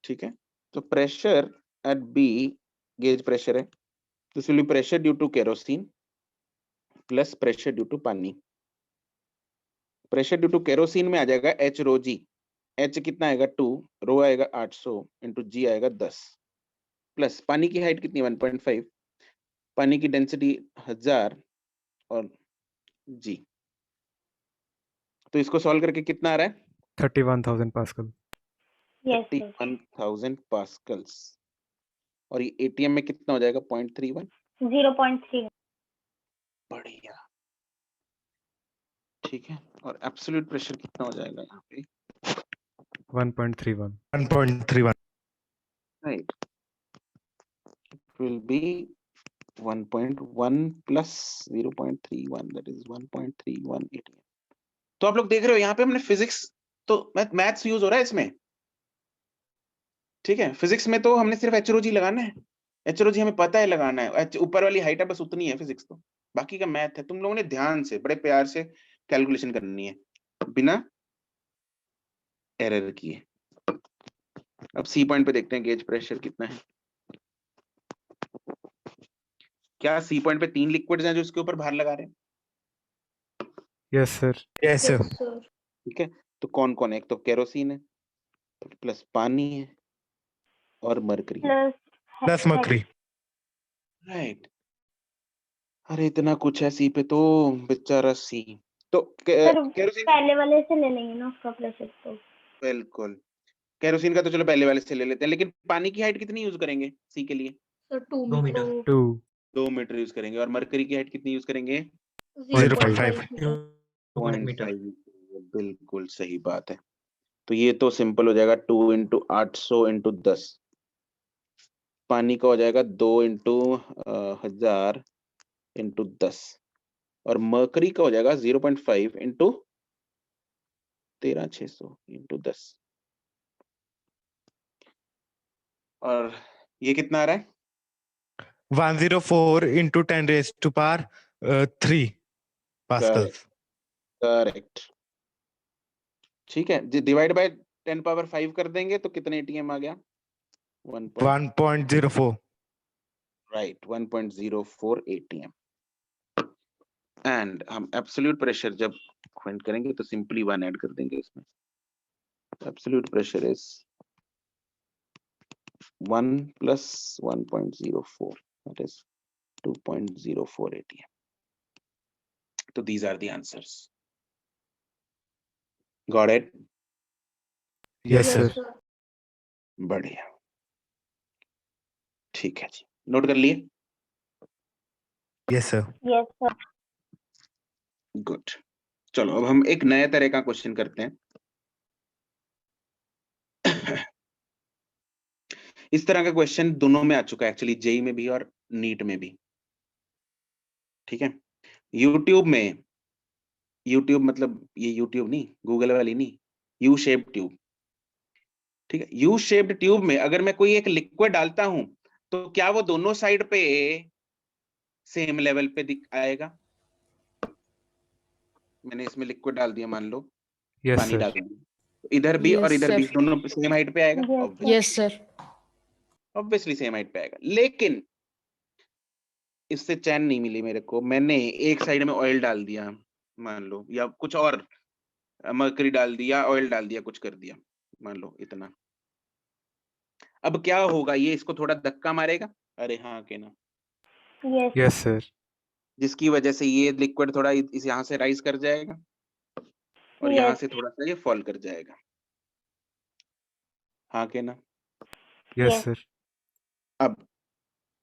ठीक है। तो pressure at B, gauge pressure है, तो this will be pressure due to kerosene plus pressure due to पानी। प्रेशर ड्यू टू केरोसिन में आ जाएगा एच रो जी, एच कितना आएगा 2, रो आएगा 800 इंटू जी आएगा 10, प्लस पानी की हाइट कितनी 1.5, पानी की डेंसिटी 1000 और जी, तो इसको सॉल्व करके कितना आ रहा है? 31,000 Pascal. Yes, sir. 31,000 पास्कल्स, और ये एटीएम में कितना हो जाएगा? 0.31। 0.3. बढ़िया, ठीक है। और एब्सोल्यूट प्रेशर कितना हो जाएगा यहाँ पे? 1.31. 1.31. Right, it will be 1.1 plus 0.31, that is 1.31 ATM. तो आप लोग देख रहे हो यहाँ पे हमने फिजिक्स, तो मैथ्स यूज हो रहा है इसमें, ठीक है। फिजिक्स में तो हमने सिर्फ एचरोजी लगाना है, एचरोजी हमें पता है लगाना है, ऊपर वाली हाइट है बस उतनी है फिजिक्स, तो बाकी का मैथ है, तुम लोगों ने ध्यान से बड़े प्यार से कैलकुलेशन करनी है बिना एरर किए। अब सी पॉइंट पे देखते हैं गेज प्रेशर कितना है। क्या सी पॉइंट पे 3 लिक्विड्स हैं जो इसके ऊपर भार लगा रहे हैं? Yes, sir. Yes, sir. Yes, sir. ठीक है, तो कौन कौन है? एक तो केरोसिन है, प्लस पानी है, और mercury. Plus Plus mercury. Right, अरे इतना कुछ है सी पे तो, बेचारा सी। तो सर केरोसिन, पहले वाले से ले लेंगे ना उसका प्रेशर तो। बिल्कुल, केरोसिन का तो चलो पहले वाले से ले लेते हैं, लेकिन पानी की हाइट कितनी यूज करेंगे सी के लिए? So 2 2 meter. meter. 2. 2 metre use करेंगे, और मरकरी की हाइट कितनी यूज करेंगे? 0.5. 2 meter. 0.5। बिल्कुल सही बात है। तो ये तो सिंपल हो जाएगा, 2 इंटू 800 इंटू 10, पानी का हो जाएगा 2 इंटू 1000 इंटू 10, और मरकरी का हो जाएगा 0.5 इंटू 13600 इंटू 10, और ये कितना आ रहा है? 104 into 10 raised to power 3 pascals. Correct, ठीक है, डिवाइड बाय 10 पावर 5 कर देंगे तो कितने एटीएम आ गया? 1.04. Right, 1.04 ATM. एंड हम एब्सोल्यूट प्रेशर जब फाइंड करेंगे तो सिंपली 1 ऐड कर देंगे इसमें। Absolute pressure is 1 plus 1.04, that is 2.04 atm. So these are the answers. Got it? Yes, sir. sir. बढ़िया, ठीक है जी, नोट कर लिए? Yes, sir. Yes, sir. Good, चलो अब हम एक नए तरह का क्वेश्चन करते हैं। इस तरह का क्वेश्चन दोनों में आ चुका है एक्चुअली, जेई में भी और नीट में भी, ठीक है। यूट्यूब में, यूट्यूब मतलब ये यूट्यूब नहीं, गूगल वाली नहीं, यू शेप ट्यूब, ठीक है। यू शेप्ड ट्यूब में अगर मैं कोई एक लिक्विड डालता हूं तो क्या वो दोनों साइड पे सेम लेवल पे दिख आएगा? मैंने इसमें लिक्विड डाल दिया, मान लो Yes, पानी sir. डाल दिया, तो इधर भी और Yes, इधर भी sir. दोनों सेम हाइट पे आएगा? Yes, Yes, sir. Obviously same height पे आएगा। लेकिन इससे चैन नहीं मिली मेरे को, मैंने एक साइड में ऑयल डाल दिया मान लो, या कुछ और मरकरी डाल दिया, ऑयल डाल दिया, कुछ कर दिया, मान लो इतना, अब क्या होगा, ये इसको थोड़ा धक्का मारेगा, अरे हाँ के ना, यस Yes, sir. जिसकी वजह से ये लिक्विड थोड़ा इस यहाँ से राइज कर जाएगा और यहाँ यस से थोड़ा सा ये फॉल कर जाएगा, हाँ के ना। Yes, Yes. sir. अब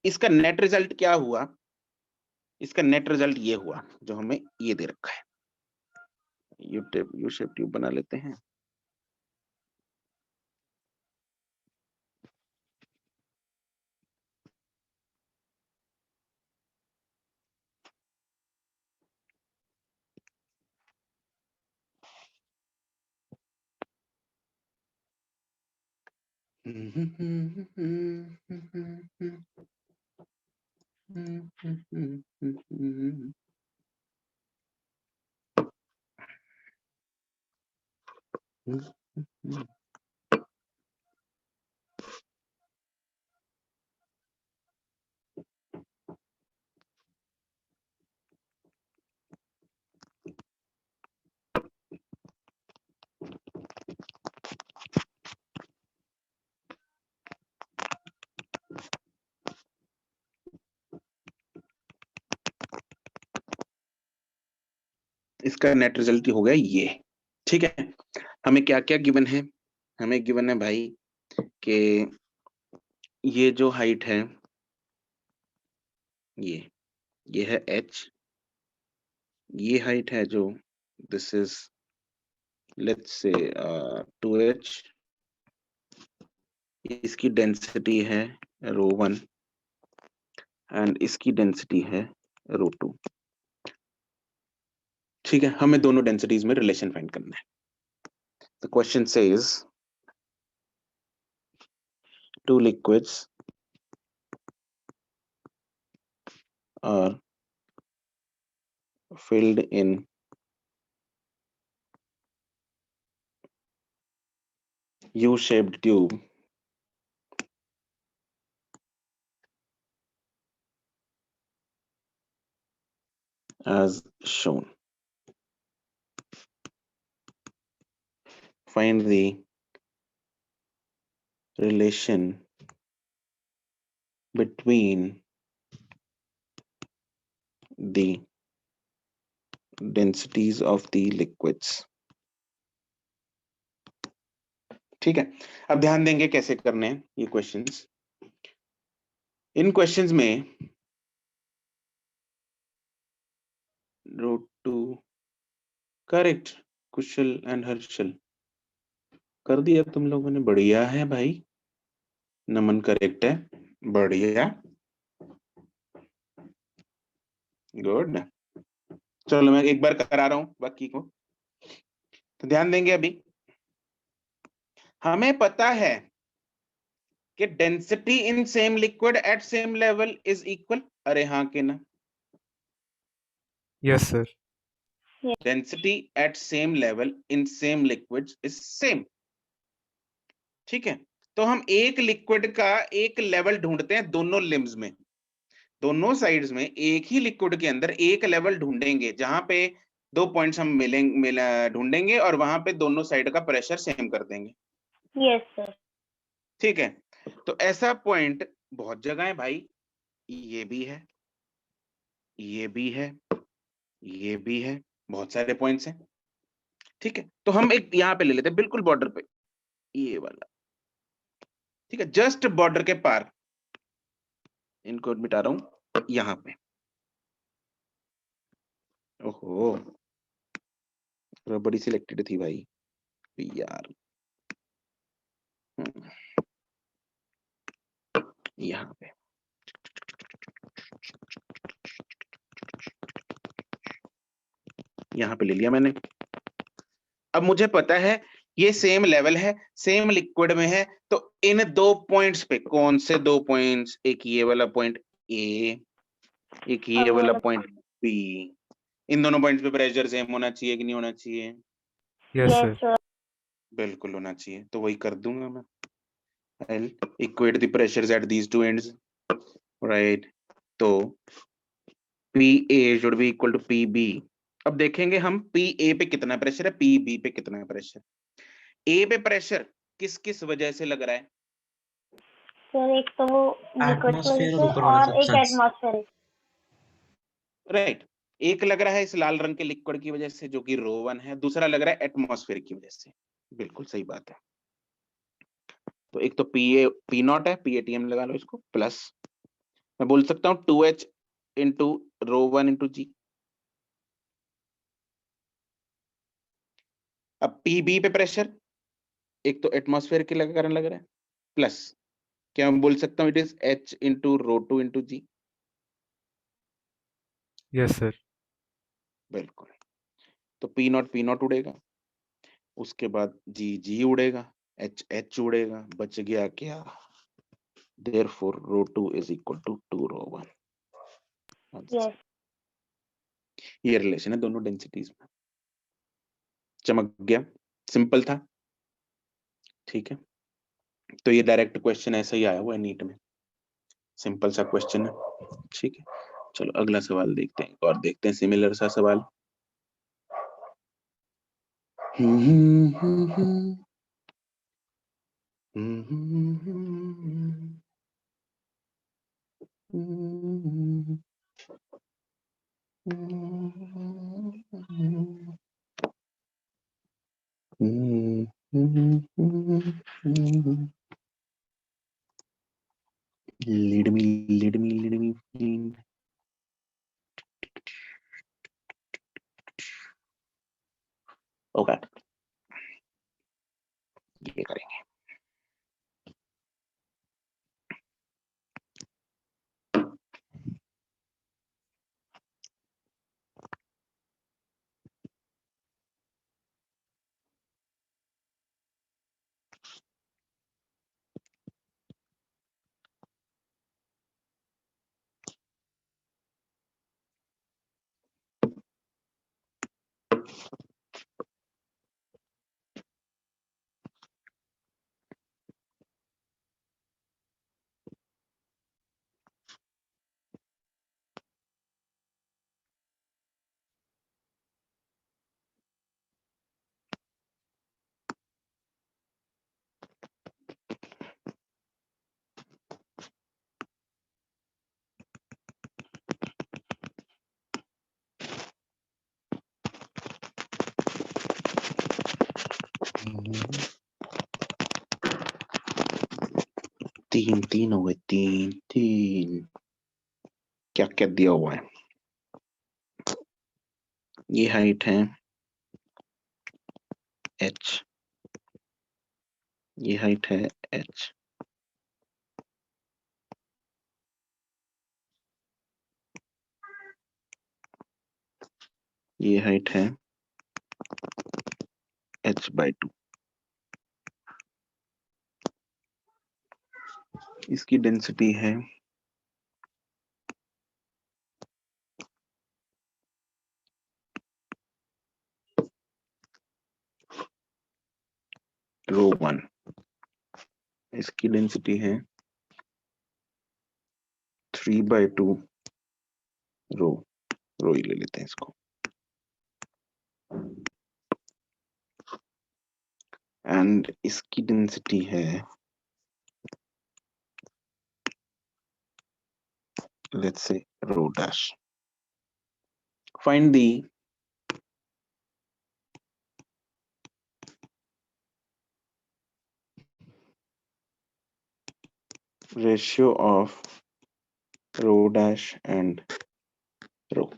इसका नेट रिजल्ट क्या हुआ, इसका नेट रिजल्ट ये हुआ जो हमें ये दे रखा है। यू शेप ट्यूब बना लेते हैं। इसका नेट रिजल्ट हो गया ये, ठीक है। हमें क्या क्या गिवन है, हमें गिवन है भाई कि ये जो हाइट है ये है h, ये हाइट है जो this is let's say 2h, इसकी डेंसिटी है ρ1 एंड इसकी डेंसिटी है ρ2, ठीक है। हमें दोनों डेंसिटीज में रिलेशन फाइंड करना है। The question says two liquids are filled in U-shaped tube as shown. Find the relation between the densities of the liquids. ठीक है, अब ध्यान देंगे कैसे करने हैं ये क्वेश्चंस। इन क्वेश्चंस में √2 करेक्ट, कुशल एंड हर्षल कर दिया तुम लोगों ने, बढ़िया है भाई। नमन करेक्ट है, बढ़िया, गुड। चलो मैं एक बार करा रहा हूं बाकी को, तो ध्यान देंगे। अभी हमें पता है कि density in same liquid at same level is equal, अरे हाँ के ना, Yes, sir. Density at same level in same liquids is same, ठीक है। तो हम एक लिक्विड का एक लेवल ढूंढते हैं दोनों लिम्स में, दोनों साइड्स में एक ही लिक्विड के अंदर एक लेवल ढूंढेंगे जहां पे 2 पॉइंट्स हम ढूंढेंगे और वहां पे दोनों साइड का प्रेशर सेम कर देंगे, यस सर ठीक है। तो ऐसा पॉइंट बहुत जगह है भाई, ये भी है, ये भी है, ये भी है, बहुत सारे पॉइंट्स हैं, ठीक है। तो हम एक यहाँ पे ले लेते हैं बिल्कुल बॉर्डर पे, ये वाला, ठीक है, जस्ट बॉर्डर के पार, इनको मिटा रहा हूं यहाँ पे। ओहो, बड़ी सिलेक्टेड थी भाई यार, यहाँ पे यहाँ पे ले लिया मैंने। अब मुझे पता है ये सेम लेवल है, सेम लिक्विड में है, तो इन 2 पॉइंट्स पे, कौन से 2 पॉइंट्स, एक ये वाला पॉइंट ए, एक ये वाला पॉइंट बी, इन दोनों पॉइंट्स पे प्रेशर सेम होना चाहिए कि नहीं होना चाहिए? Yes, yes sir. सर बिल्कुल होना चाहिए, तो वही कर दूंगा मैं। I'll equate the pressures at these two ends, right? तो PA should be equal to PB। अब देखेंगे हम PA पे कितना प्रेशर है, PB पे कितना है प्रेशर। A पे प्रेशर किस किस वजह से लग रहा है? सर एक तो वो लिक्विड एटमॉस्फेयर और है ऊपर वाला और एक सब्सटेंस। एटमॉस्फेरिक। राइट, एक लग रहा है इस लाल रंग के लिक्विड की वजह से जो कि रो 1 है, दूसरा लग रहा है एटमॉस्फेयर की वजह से। बिल्कुल सही बात है। तो एक तो पी नॉट है, PATM लगा लो इसको, प्लस मैं बोल सकता हूँ 2H इंटू रो 1 इंटू जी। अब PB पे प्रेशर, एक तो एटमॉस्फेयर के कारण लग रहा है, प्लस क्या मैं बोल सकता हूँ it is H into rho 2 into g. Yes, sir. बिल्कुल। तो पी नॉट उड़ेगा, उसके बाद जी उड़ेगा, H उड़ेगा, बच गया क्या? Therefore, rho 2 is equal to 2 rho 1। Yes. ये रिलेशन है दोनों डेंसिटीज में। चमक गया, सिंपल था। ठीक है, तो ये डायरेक्ट क्वेश्चन ऐसा ही आया हुआ है नीट में, सिंपल सा क्वेश्चन है। ठीक है, चलो अगला सवाल देखते हैं, और देखते हैं सिमिलर सा सवाल। Lead me. Okay, ये करेंगे। तीन हो गए, तीन। क्या क्या दिया हुआ है? ये हाइट है h, ये हाइट है h, ये हाइट है h/2। इसकी डेंसिटी है रो 1, इसकी डेंसिटी है 3/2 रो ही ले लेते हैं इसको। एंड इसकी डेंसिटी है, let's say rho'. Find the ratio of rho' and rho.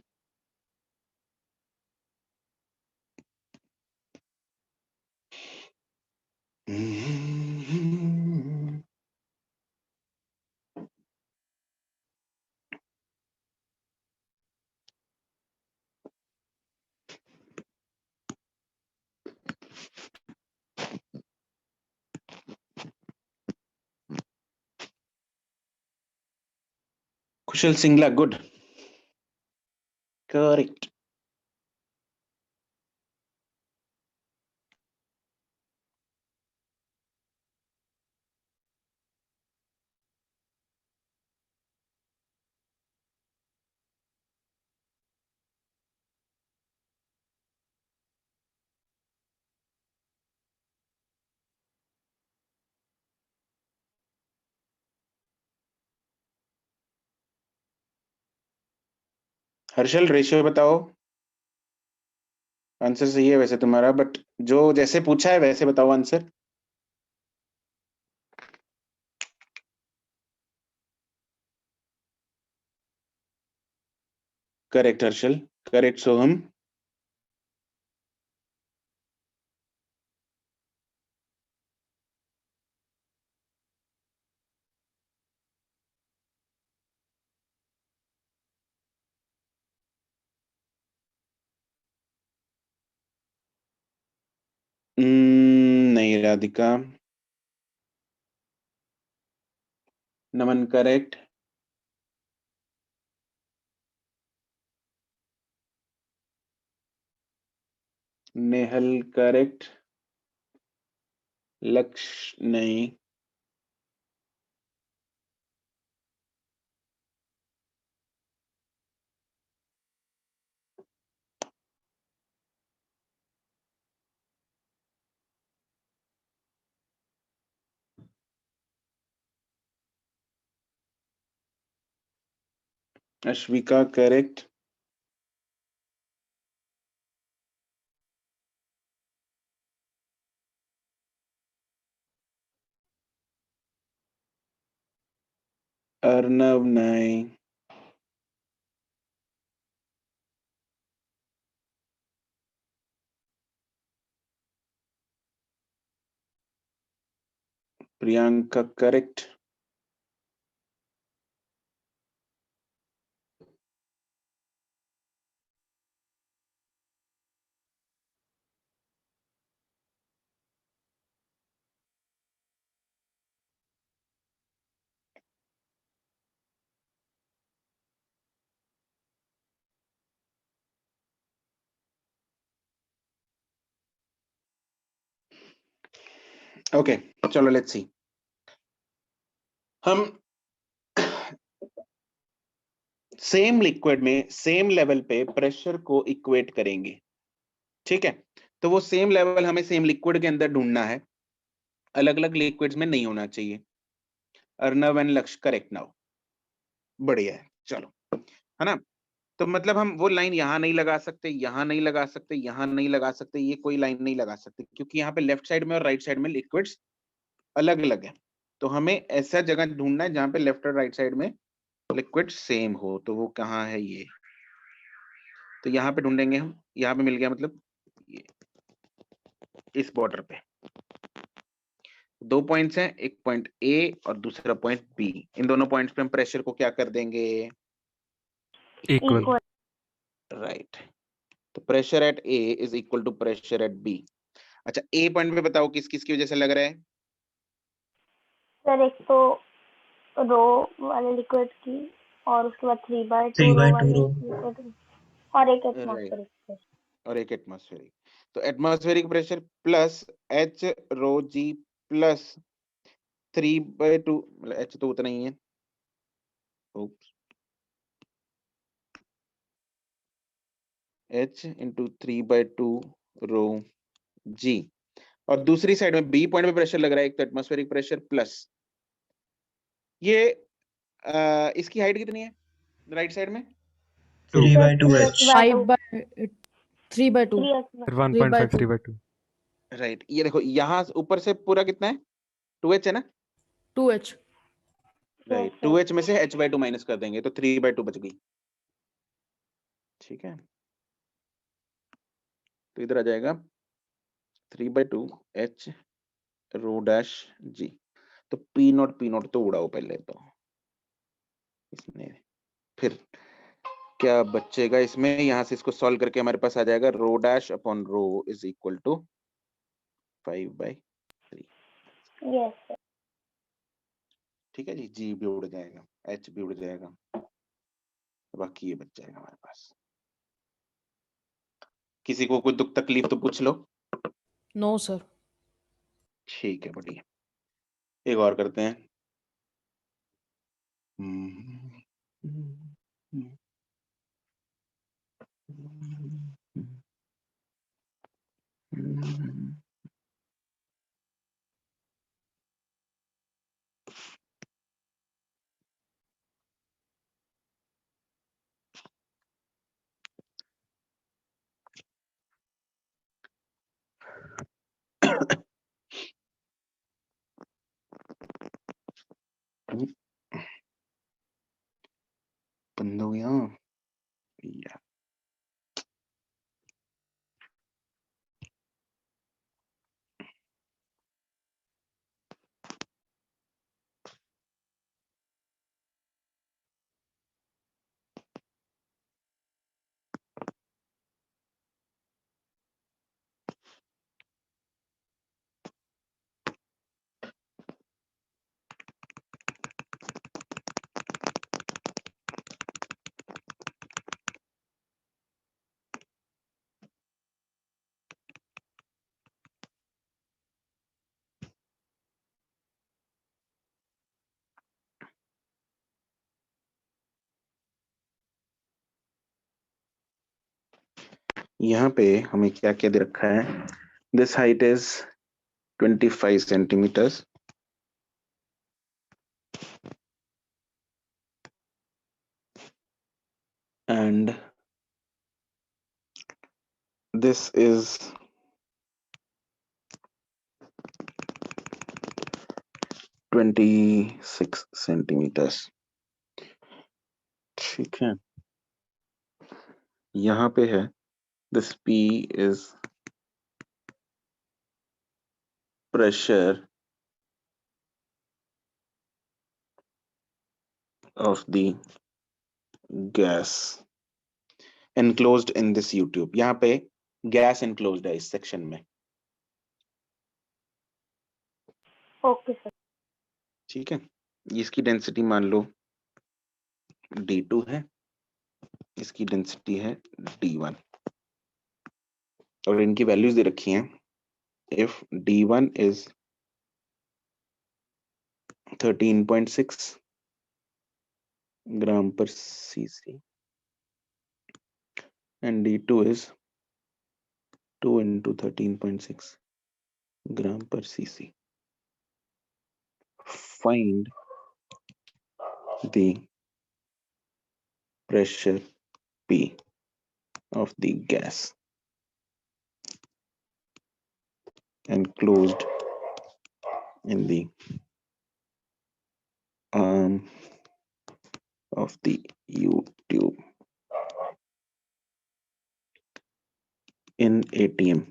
Kushal Singla, good, correct. Harshal ratio बताओ। आंसर सही है वैसे तुम्हारा, बट जो जैसे पूछा है वैसे बताओ आंसर। करेक्ट हर्षल, करेक्ट सोहम। नहीं राधिका। नमन करेक्ट। नेहल करेक्ट। लक्ष्य नहीं। अश्विका करेक्ट। अर्नव नहीं। प्रियंका करेक्ट। ओके चलो लेट्स सी। हम सेम लिक्विड में सेम लेवल पे प्रेशर को इक्वेट करेंगे, ठीक है। तो वो सेम लेवल हमें सेम लिक्विड के अंदर ढूंढना है, अलग अलग लिक्विड्स में नहीं होना चाहिए। अर्नव एंड लक्ष्य करेक्ट नाउ। बढ़िया है, चलो, है ना। तो मतलब हम वो लाइन यहाँ नहीं लगा सकते, यहाँ नहीं लगा सकते, यहाँ नहीं लगा सकते, ये कोई लाइन नहीं लगा सकते, क्योंकि यहाँ पे लेफ्ट साइड में और राइट साइड में लिक्विड्स अलग अलग है। तो हमें ऐसा जगह ढूंढना है जहां पे लेफ्ट और राइट साइड में लिक्विड सेम हो। तो वो कहाँ है ये? तो यहाँ पे ढूंढेंगे हम। यहाँ पे मिल गया, मतलब ये इस बॉर्डर पे दो पॉइंट्स हैं, एक पॉइंट ए और दूसरा पॉइंट बी। इन दोनों पॉइंट्स पे हम प्रेशर को क्या कर देंगे? Equal. इक्वल। राइट। तो pressure at A is equal to pressure at B. अच्छा, ए पॉइंट पे बताओ किस किस की वजह से लग रहा है? सर एक तो रो वाले लिक्विड की, और उसके बाद 3/2 3/2 रो वाले रो। लिक्विड, और एक राइट, एटमॉस्फेरिक प्रेशर। और एक एटमॉस्फेरिक। तो एटमॉस्फेरिक प्रेशर प्लस एच रो जी प्लस 3/2, मतलब एच तो उतना ही है। Oops. H इंटू 3/2 रो जी। और दूसरी साइड में बी पॉइंट पे प्रेशर लग रहा है, एक तो एटमॉस्फेरिक प्रेशर प्लस ये इसकी हाइट कितनी है राइट साइड में? 3/2 H। 3/2 1.5 3/2. राइट, ये देखो यहाँ ऊपर से पूरा कितना है? 2h है ना? 2H। राइट, 2h में से h/2 माइनस कर देंगे तो 3/2 बच गई, ठीक है। तो इधर आ जाएगा 3/2 h रो डैश जी। तो P नॉट तो उड़ाओ पहले तो इसमें, फिर क्या बचेगा इसमें? यहाँ से इसको सॉल्व करके हमारे पास आ जाएगा rho dash upon rho is equal to 5/3। Yes sir. ठीक है जी, जी भी उड़ जाएगा, एच भी उड़ जाएगा, बाकी ये बच जाएगा हमारे पास। किसी को कोई दुख तकलीफ तो पूछ लो। No sir. ठीक है, बढ़िया। एक और करते हैं। यहाँ पे हमें क्या क्या दे रखा है? This height is 25 centimeters. And this is 26 centimeters. ठीक है, यहाँ पे है this P is pressure of the gas enclosed in this U-tube. यहाँ पे गैस enclosed है इस सेक्शन में. Okay sir. ठीक है, इसकी डेंसिटी मान लो D2 है, इसकी डेंसिटी है D1 और इनकी वैल्यूज दे रखी हैं. If D1 is 13.6 gram per cc and D2 is 2 into 13.6 gram per cc. Find the pressure P of the gas enclosed in the arm of the U-tube in ATM.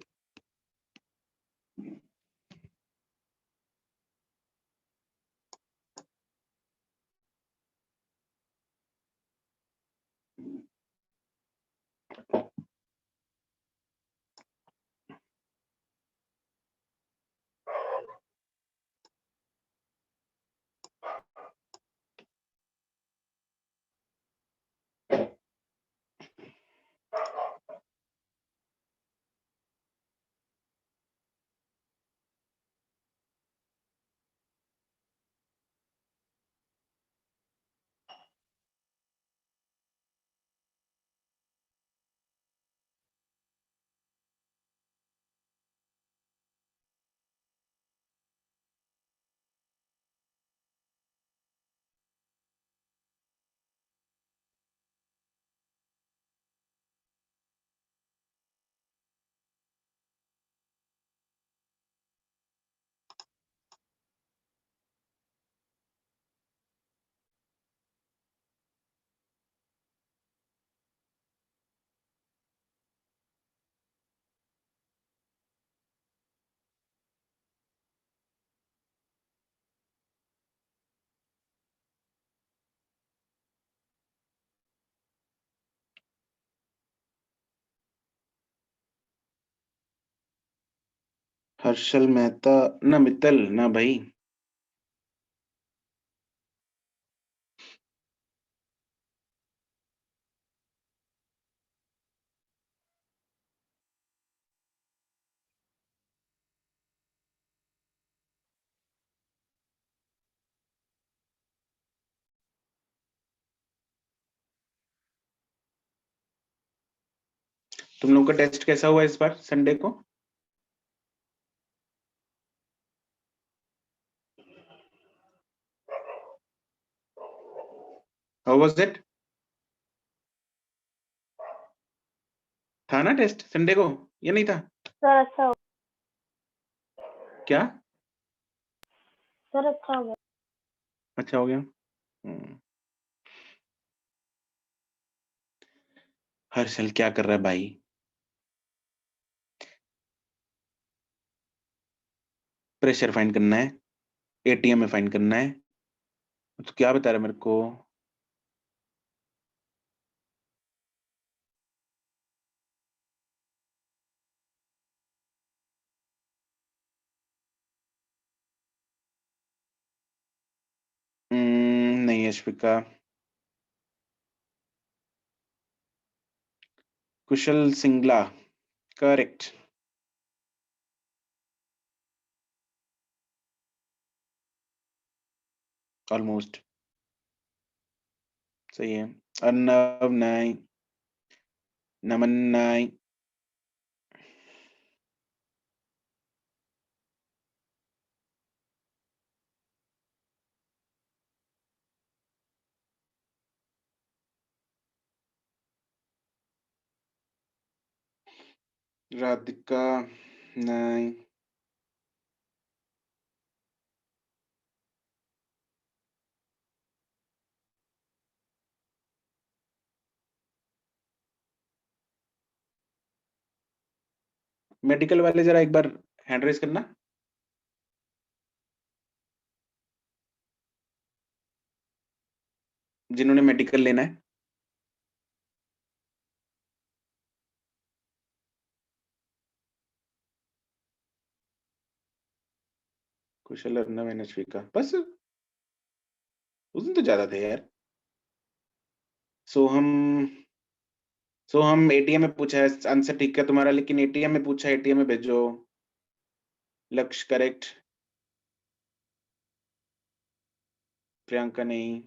Harshal Mehta ना मित्तल ना भाई. तुम लोग का टेस्ट कैसा हुआ इस बार संडे को? How was it? था ना टेस्ट संडे को या नहीं था? सर अच्छा हो क्या सर अच्छा हो गया। अच्छा हो गया? हर्षल क्या कर रहा है भाई? प्रेशर फाइंड करना है, एटीएम में फाइंड करना है. तो क्या बता रहा है मेरे को? नहीं अश्विका. कुशल सिंगला करेक्ट. ऑलमोस्ट सही है. अर्नव नहीं, नमन नहीं, राधिका नहीं, मेडिकल वाले जरा एक बार हैंड रेज करना। जिन्होंने मेडिकल लेना है। कुशल, अर्नव, एनएचपी का बस उस दिन तो ज्यादा थे यार। सोहम, सोहम एटीएम में पूछा है, आंसर ठीक है तुम्हारा, लेकिन एटीएम में पूछा, एटीएम में भेजो। लक्ष्य करेक्ट, प्रियंका नहीं,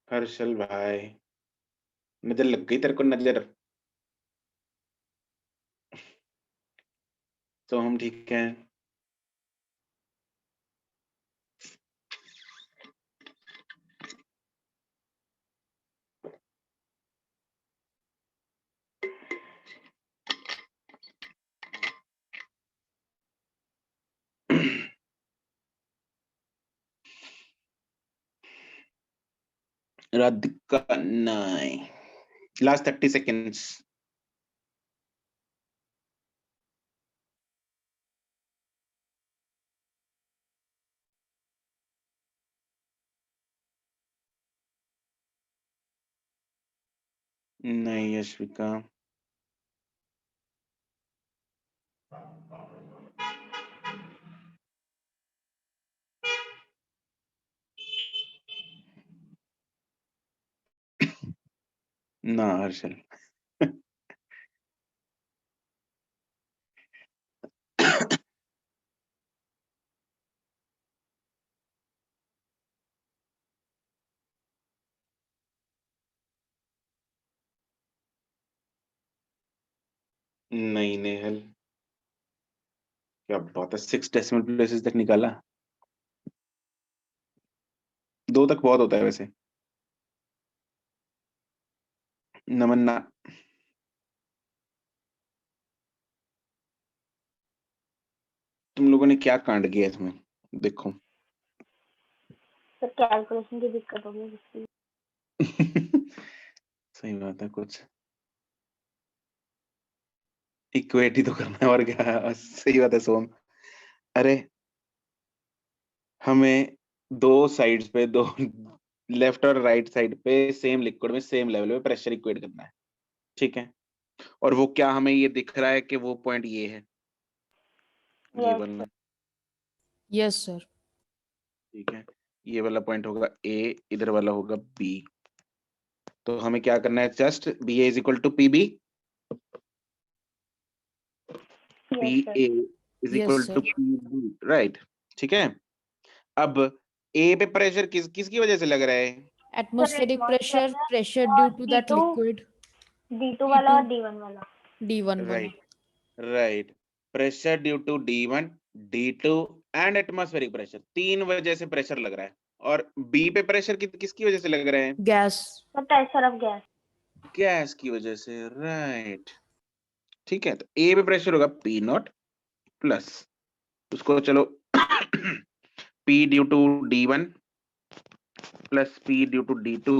हर्षल भाई, नजर लग गई तेरे को, नजर। सोहम ठीक है। राधिका नहीं, लास्ट 30 seconds। नहीं यशविका, ना हर्षल। नहीं नेहल, क्या बात है, 6 डेसिमल प्लेसेस तक निकाला। 2 तक बहुत होता है वैसे। नमन्ना, तुम लोगों ने क्या कांड किया इसमें, देखो। सर कैलकुलेशन की दिक्कत होगी इसकी। सही बात है, कुछ इक्वेट ही तो करना है और क्या। सही बात है सोम। अरे हमें दो साइड्स पे, दो लेफ्ट और राइट साइड पे सेम लिक्विड में सेम लेवल पे प्रेशर इक्वेट करना है, ठीक है। और वो क्या हमें ये दिख रहा है कि वो पॉइंट ये है, ये Yes, वाला, Yes, sir. ठीक है। ये वाला पॉइंट होगा ए, इधर वाला होगा बी। तो हमें क्या करना है, just B A is equal to P B, P yes, sir. A is Yes, equal sir. To P B, right, ठीक है। अब ए पे प्रेशर किसकी वजह से लग रहा है? Atmospheric atmosphere pressure, pressure और due to that D2 liquid. D2 वाला और D2, D1 वाला। D1 वाला. Right right, pressure due to D1, D2 and atmospheric pressure, 3 वजह से प्रेशर लग रहा है। और बी पे प्रेशर किसकी वजह से लग रहा है? Gas. Sir pressure of gas. Gas की वजह से, राइट, ठीक है। तो ए पे प्रेशर होगा पी नॉट प्लस, उसको चलो P due to D1 plus P due to D2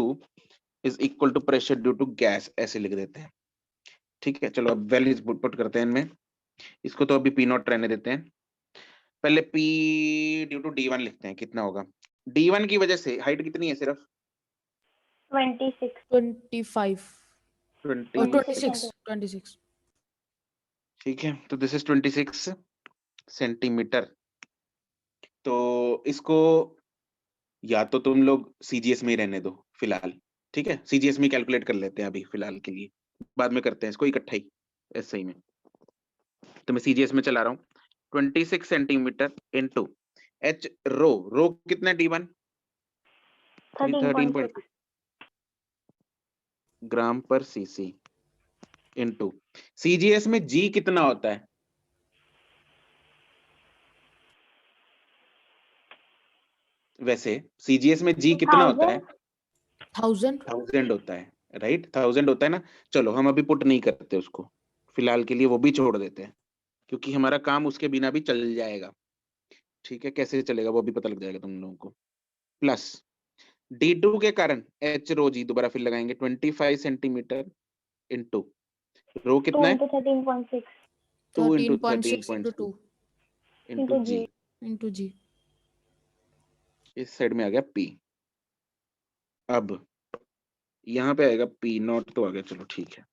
is equal to pressure due to gas, ऐसे लिख देते हैं, ठीक है। चलो अब वैल्यूज पुट करते हैं इनमें, इसको तो अभी पी नॉट रहने देते हैं। पहले P ड्यू टू D1 लिखते हैं, कितना होगा। D1 की वजह से हाइट कितनी है, सिर्फ 26 25. Or 26, 26. 26. ठीक है। तो दिस इज 26 सेंटीमीटर। तो इसको या तो तुम लोग सीजीएस में ही रहने दो फिलहाल, ठीक है। सीजीएस में कैलकुलेट कर लेते हैं अभी फिलहाल के लिए, बाद में करते हैं इसको इकट्ठा ही ऐसे ही में। तो मैं सीजीएस में चला रहा हूँ, 26 सेंटीमीटर इंटू एच रो कितना है, D1 13.6 13.6 ग्राम पर सीसी इंटू सीजीएस में जी कितना होता है, वैसे सीजीएस में जी कितना होता है, 1000. 1000 होता है, राइट, 1000 होता है ना। चलो हम अभी पुट नहीं करते उसको, फिलहाल के लिए वो भी छोड़ देते हैं, क्योंकि हमारा काम उसके बिना भी चल जाएगा। ठीक है, कैसे चलेगा वो भी पता लग जाएगा तुम लोगों को। प्लस D2 के कारण एच रो जी दोबारा फिर लगाएंगे 25 सेंटीमीटर इंटू रो 2 कितना है, into 13.6 2 into 13.6 into 13.6 2 into into जी। G. into G. इस साइड में आ गया P। अब यहाँ पे आएगा P नॉट तो आ गया, चलो ठीक है।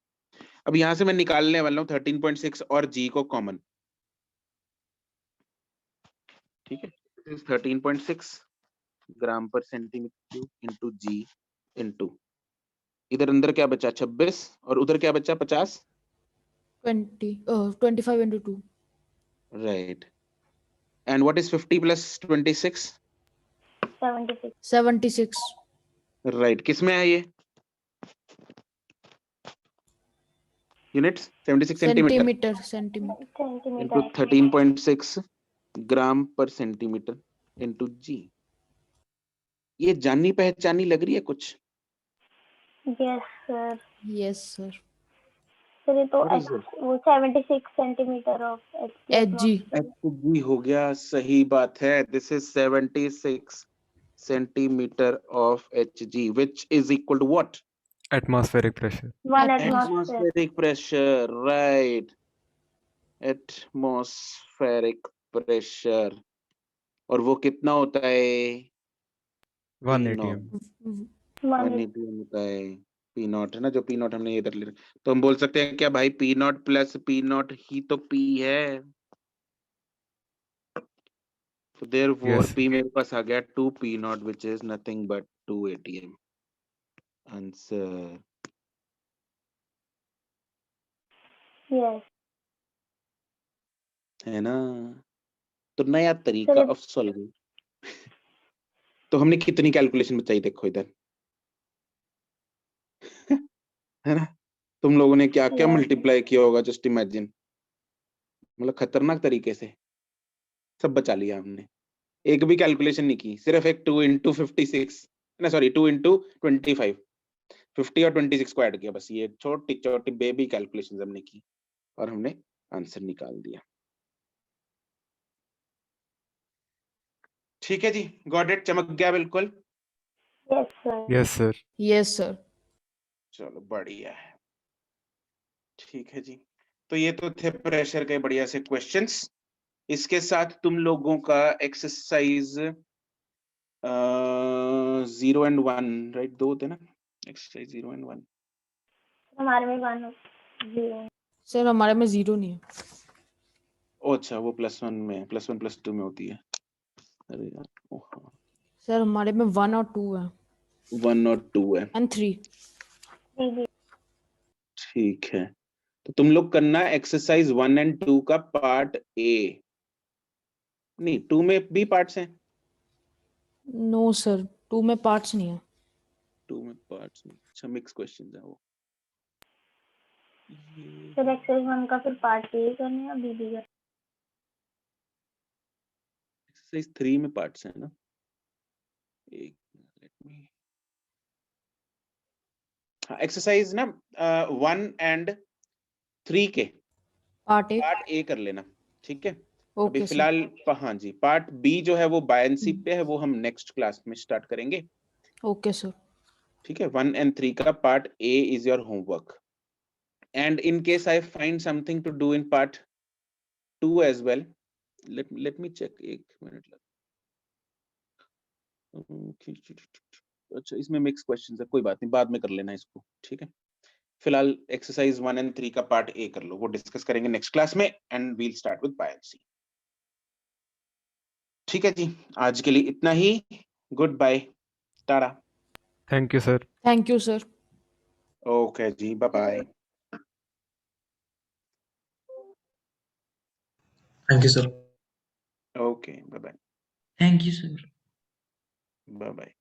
अब यहाँ से मैं निकालने वाला हूँ 13.6 और G को कॉमन। ठीक है, 13.6 ग्राम पर centimetre cube into G into इधर अंदर क्या बचा 26 और उधर क्या बचा 50। 25 into 2. Right, and what is 50 plus 26। 76 76. Right, किसमें है ये units, 76 centimetre Centimeter. Into centimeter. 13.6 ग्राम पर सेंटीमीटर इंटू जी। ये जानी पहचानी लग रही है कुछ। Yes sir. Yes, sir. Sir ये तो What is it? वो 76 सेंटीमीटर ऑफ HG. HG हो गया, सही बात है। This is 76 centimetre of HG which is equal to what? Atmospheric pressure. 1 atmosphere. Atmospheric pressure, right. Atmospheric pressure। और वो कितना होता है? 1 P atm. नॉट। 1 1 होता है, P नॉट है ना, जो P नॉट हमने इधर ले रखा। तो हम बोल सकते हैं क्या भाई, P not plus P not ही तो P है। तो therefore Yes. P मेरे पास आ गया 2 P not which is nothing but 2 atm। Answer yes. है ना। तो नया सर तरीका ये ऑफ सॉल्विंग। तो हमने कितनी कैलकुलेशन बचाई देखो इधर, है ना। तुम लोगों ने क्या क्या yes. मल्टीप्लाई किया होगा, जस्ट इमेजिन। मतलब खतरनाक तरीके से सब बचा लिया हमने, एक भी कैलकुलेशन नहीं की, सिर्फ एक 2 into 56 ना, सॉरी 2 into 25, 50 और 26 को ऐड किया, बस ये छोटी छोटी बेबी कैलकुलेशन हमने की और हमने आंसर निकाल दिया। ठीक है जी, गॉट इट, चमक गया बिल्कुल। yes sir. Yes, sir. Yes, sir. चलो बढ़िया है। ठीक है जी, तो ये तो थे प्रेशर के बढ़िया से क्वेश्चंस। इसके साथ तुम लोगों का एक्सरसाइज 0 and 1, राइट, दो थे ना एक्सरसाइज 0 and 1। हमारे में 1 0 सर हमारे में 0 नहीं है. ओ अच्छा, वो +1 में, +1 +2 में होती है। अरे यार, ओह हाँ, सर हमारे में 1 और 2 है 1 और 2 है। and 3. 3 ठीक है, तो तुम लोग करना एक्सरसाइज 1 and 2 का पार्ट ए। नहीं, 2 में भी पार्ट्स हैं। नो सर 2 में पार्ट्स नहीं है. 2 में पार्ट्स नहीं, अच्छा मिक्स क्वेश्चंस है वो। ये सर एक्सरसाइज 1 का फिर पार्ट ए करने या बी बी एक्सरसाइज 3 में पार्ट्स हैं ना। एक लेट मी, हाँ एक्सरसाइज ना 1 and 3 के पार्ट ए. पार्ट ए कर लेना। ठीक है, अभी ओके सर. फिलहाल हाँ जी, पार्ट बी जो है वो बायंसी पे है, वो हम नेक्स्ट क्लास में स्टार्ट करेंगे। Okay sir. ठीक है, 1 and 3 का part A is your homework, and in case I find something to do in part 2 as well, let me check, एक मिनट। अच्छा, इसमें मिक्स क्वेश्चंस है, कोई बात नहीं, बाद में कर लेना इसको। ठीक है, फिलहाल एक्सरसाइज 1 and 3 का पार्ट ए कर लो, वो डिस्कस करेंगे नेक्स्ट क्लास में, and we'll start with buoyancy. ठीक है जी, आज के लिए इतना ही। गुड बाय, टाटा। Thank you, sir. Thank you sir. Okay जी, bye bye. Thank you, sir. Okay, bye bye, Thank you, sir. Bye bye.